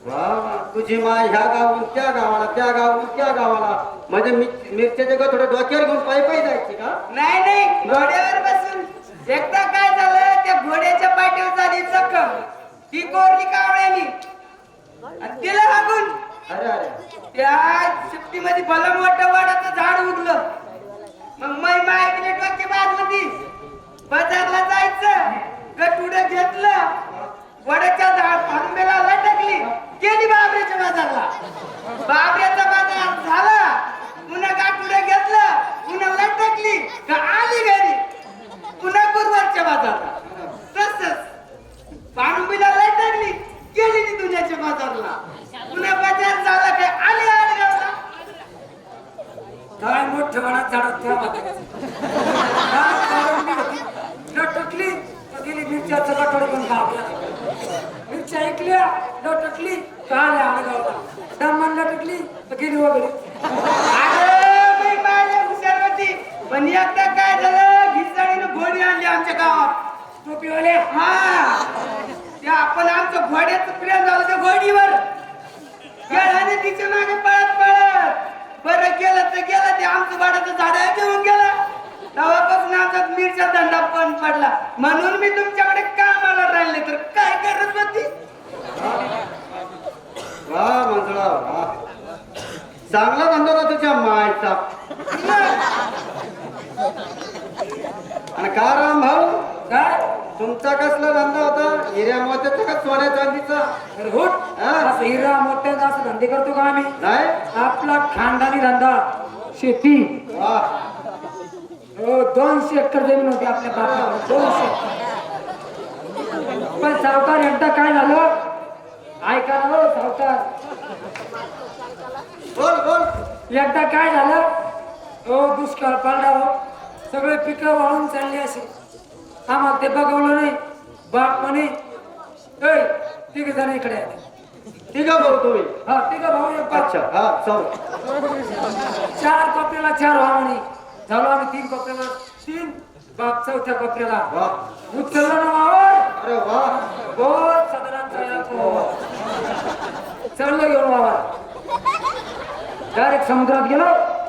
[SPEAKER 2] वा वा, तुझी मा ह्या गावून त्या गावाला, त्या गावून त्या गावाला, म्हणजे मिरच्याचे थोडं डोक्यावर घेऊन पायी जायची का?
[SPEAKER 5] नाही घोड्यावर बसून. एकदा काय झालं, त्या घोड्याच्या पाठीवर झाली जखम.
[SPEAKER 2] ती कोरली कावळ्यानी आणि तिला हागून
[SPEAKER 3] अरे अरे
[SPEAKER 2] त्या सुट्टीमध्ये भलं मोठं वडाचं झाड उगलं. मग मै माय डोके बाजली बाजारला जायचं गटुडं घेतलं वडाच्या झाड फांबेला लटकली गेली बाबऱ्याच्या बाजारला. बाबऱ्याचा बाजार झाला पुन्हा गाठुडं घेतलं पुन्हा लटकली का आली घरी पुन्हा गुरुवारच्या बाजारला. तसंच पाणुंबीला लटकली गेली ती दुनियाच्या बाजारला पुन्हा बाजार झाला काय आली आडगावला.
[SPEAKER 1] काय मोठ्या वडात झाडात त्या लटकली तर गेली मिरच्याचं लटड पण बाबला. मिरच्या ऐकल्या लटकली का आल्या आडगावला. दमन लटकली तर गेली वगैरे.
[SPEAKER 2] अरे बाई माझ्या हुशार होती पण एकदा काय झालं घिसाळीनं घोडी आणली आमच्या गावात.
[SPEAKER 1] टोपीवाले
[SPEAKER 2] हा ते आपण आमचं घोड्याचं प्रेम झालं त्या घोडीवर गेल्याने तिच्या मागे पळत पळत बरं गेलं तर गेलं ते आमचं वाड्याचं झाड घेऊन गेलं. तेव्हापासून आमचा मिरच्या धंदा बंद पडला. म्हणून मी तुमच्याकडे कामाला राहिले तर काय गरज होती.
[SPEAKER 3] वा मंजुळा वा चांगला धंदा होता तुझ्या मायचा. आणि का राम भाऊ
[SPEAKER 1] काय
[SPEAKER 3] तुमचा कसला धंदा होता हिऱ्या मोत्याचा का सोन्या चांदीचा?
[SPEAKER 1] अरे होट
[SPEAKER 3] हा?
[SPEAKER 1] असं हिरा मोठ्यांचा असं धंदे करतो का आम्ही.
[SPEAKER 3] नाही
[SPEAKER 1] आपला खानदानी धंदा शेती.
[SPEAKER 3] वा
[SPEAKER 1] हो 200 एकर जमीन होती आपल्या बापावर 200. पण सावकार एकदा काय झालं ऐका ना हो सावकार.
[SPEAKER 3] बोल बोल
[SPEAKER 1] एकदा काय झालं हो दुष्काळ पडला हो सगळे पिकं वाळून चालली असे आम्हाला ते बघवलं नाही. बाप म्हणे तिघ जण इकडे आहे.
[SPEAKER 3] ठीक आहे भाऊ तुम्ही
[SPEAKER 1] हा तिघ भाऊ एक बाप.
[SPEAKER 3] अच्छा हा चल
[SPEAKER 1] 4 कोपऱ्याला 4 व्हा म्हणे. झालो आम्ही 3 कोपऱ्याला 3 बाप 4थ्या कोपऱ्याला
[SPEAKER 3] वा
[SPEAKER 1] उचललं ना वावर
[SPEAKER 3] अरे वा
[SPEAKER 1] बहुत साधारण चढलं घेऊन वावर डायरेक्ट समुद्रात गेलो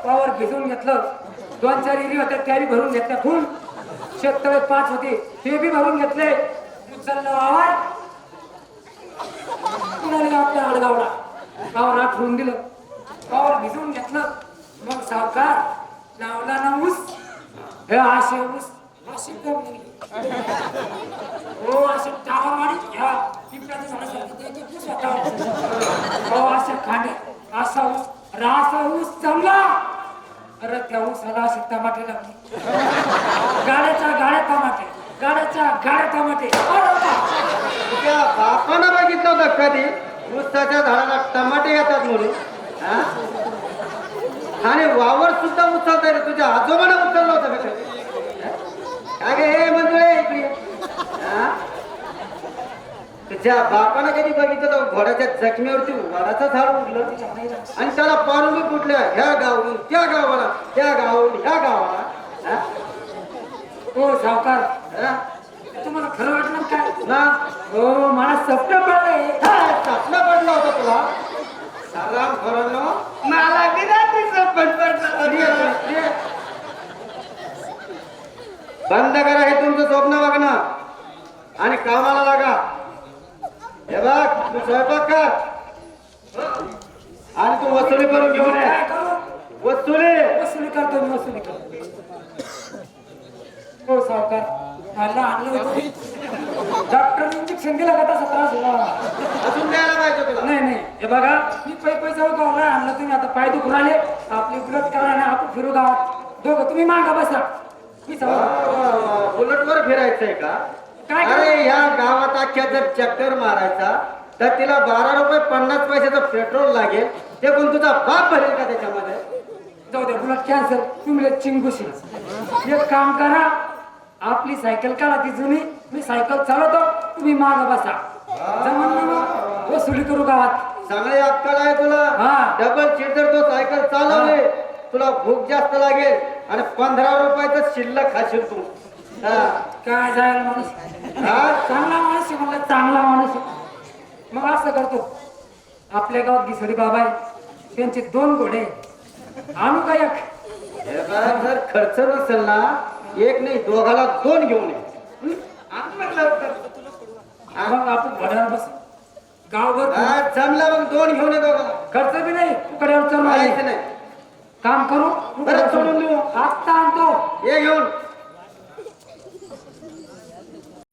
[SPEAKER 1] वावर भिजून घेतलं. 2-4 इरी होत्या त्याही भरून घेतल्या फुल. शेततळे 5 होते ते बी भरून घेतले. उचललं वावर पुन्हा आपल्या आडगावला वावर आठवून दिलं. वावर भिजवून घेतलं. मग सावकार लावला ना ऊस हे असे ऊस असे कमी हो असे टावरवाडी घ्या पिंपळाच्या झाडासारखं ते ऊस होता. हो असे खांडे असा ऊस रासा ऊस जमला. अरे त्या ऊसाला असे टमाटे लागले. गाड्याच्या गाड्या टमाटे गाड्याच्या गाड्या टमाटे. अरे वा.
[SPEAKER 3] तुझ्या बापानं बघितलं होतं कधी ऊसाच्या झाडाला टमाटे येतात म्हणून हा? आणि वावर सुद्धा उचलता रे तुझ्या आजोबानं उचललं होतं का कधी? अगे हे मंजुळे इकडे ये. हा? तुझ्या बापानं कधी बघितलं तर घोड्याच्या जखमेवरती वडाचं झाड उठलं आणि त्याला पारून कुठल्या ह्या गावाहून त्या गावाला त्या गावाहून ह्या गावाला हा?
[SPEAKER 1] हो सावकार
[SPEAKER 3] हा?
[SPEAKER 1] तुम्हाला खरं वाटलं काय
[SPEAKER 3] ना
[SPEAKER 1] हो मला स्वप्न पडलंय.
[SPEAKER 3] स्वप्न पडला होता तुला राम खरं
[SPEAKER 2] मला विराटीचं पण पडलं.
[SPEAKER 3] बंद करा हे तुमचं स्वप्न बघणं आणि कामाला लागा. हे बघ तू स्वयंपाक कर आणि तू वसुली करून घेऊन ये.
[SPEAKER 1] काय करू
[SPEAKER 3] वसुली
[SPEAKER 1] वसुली करतो मी वसुली करतो. हो सावकार मला आणलं होतं डॉक्टर इंजेक्शन दिलं का तसा त्रास होला.
[SPEAKER 3] अजून द्यायला पाहिजे तुला.
[SPEAKER 1] नाही नाही हे बघा मी पै जाऊ गावाला आणलं तुम्ही आता पाय दुखून आले आपली बुलट करा आणि आपण फिरू गावात दोघं तुम्ही मागा बसा मी
[SPEAKER 3] वा, वा, वा. बुलेटवर फिरायचंय का?
[SPEAKER 1] काय
[SPEAKER 3] अरे ह्या गावात अख्ख्या जर चक्कर मारायचा तर तिला 12 रुपये 50 पैशाचं पेट्रोल लागेल. ते कोण तुझा बाप भरेल का त्याच्यामध्ये?
[SPEAKER 1] जाऊ द्या बुलट कॅन्सर तुम्ही चिंगुशी. एक काम करा आपली सायकल काढा ती जुनी मी सायकल चालवतो तुम्ही माग बसा जमन ना मग वसुली करू गावात.
[SPEAKER 3] चांगली अक्कल आहे तुला.
[SPEAKER 1] हा.
[SPEAKER 3] डबल सीट जर तो सायकल चालवली तुला भूक जास्त लागेल आणि 15 रुपयाचं शिल्लक खाशील तू. हा.
[SPEAKER 1] काय जायला माणूस
[SPEAKER 3] हा?
[SPEAKER 1] चांगला माणूस आहे म्हणलं चांगला माणूस आहे. मग असं करतो आपल्या गावात घिसडी बाबा आहे त्यांचे 2 घोडे आणू का एक.
[SPEAKER 3] हे बघ, जर खर्च नसेल ना एक नाही दोघाला 2 घेऊन ये.
[SPEAKER 2] आण म्हटलं तर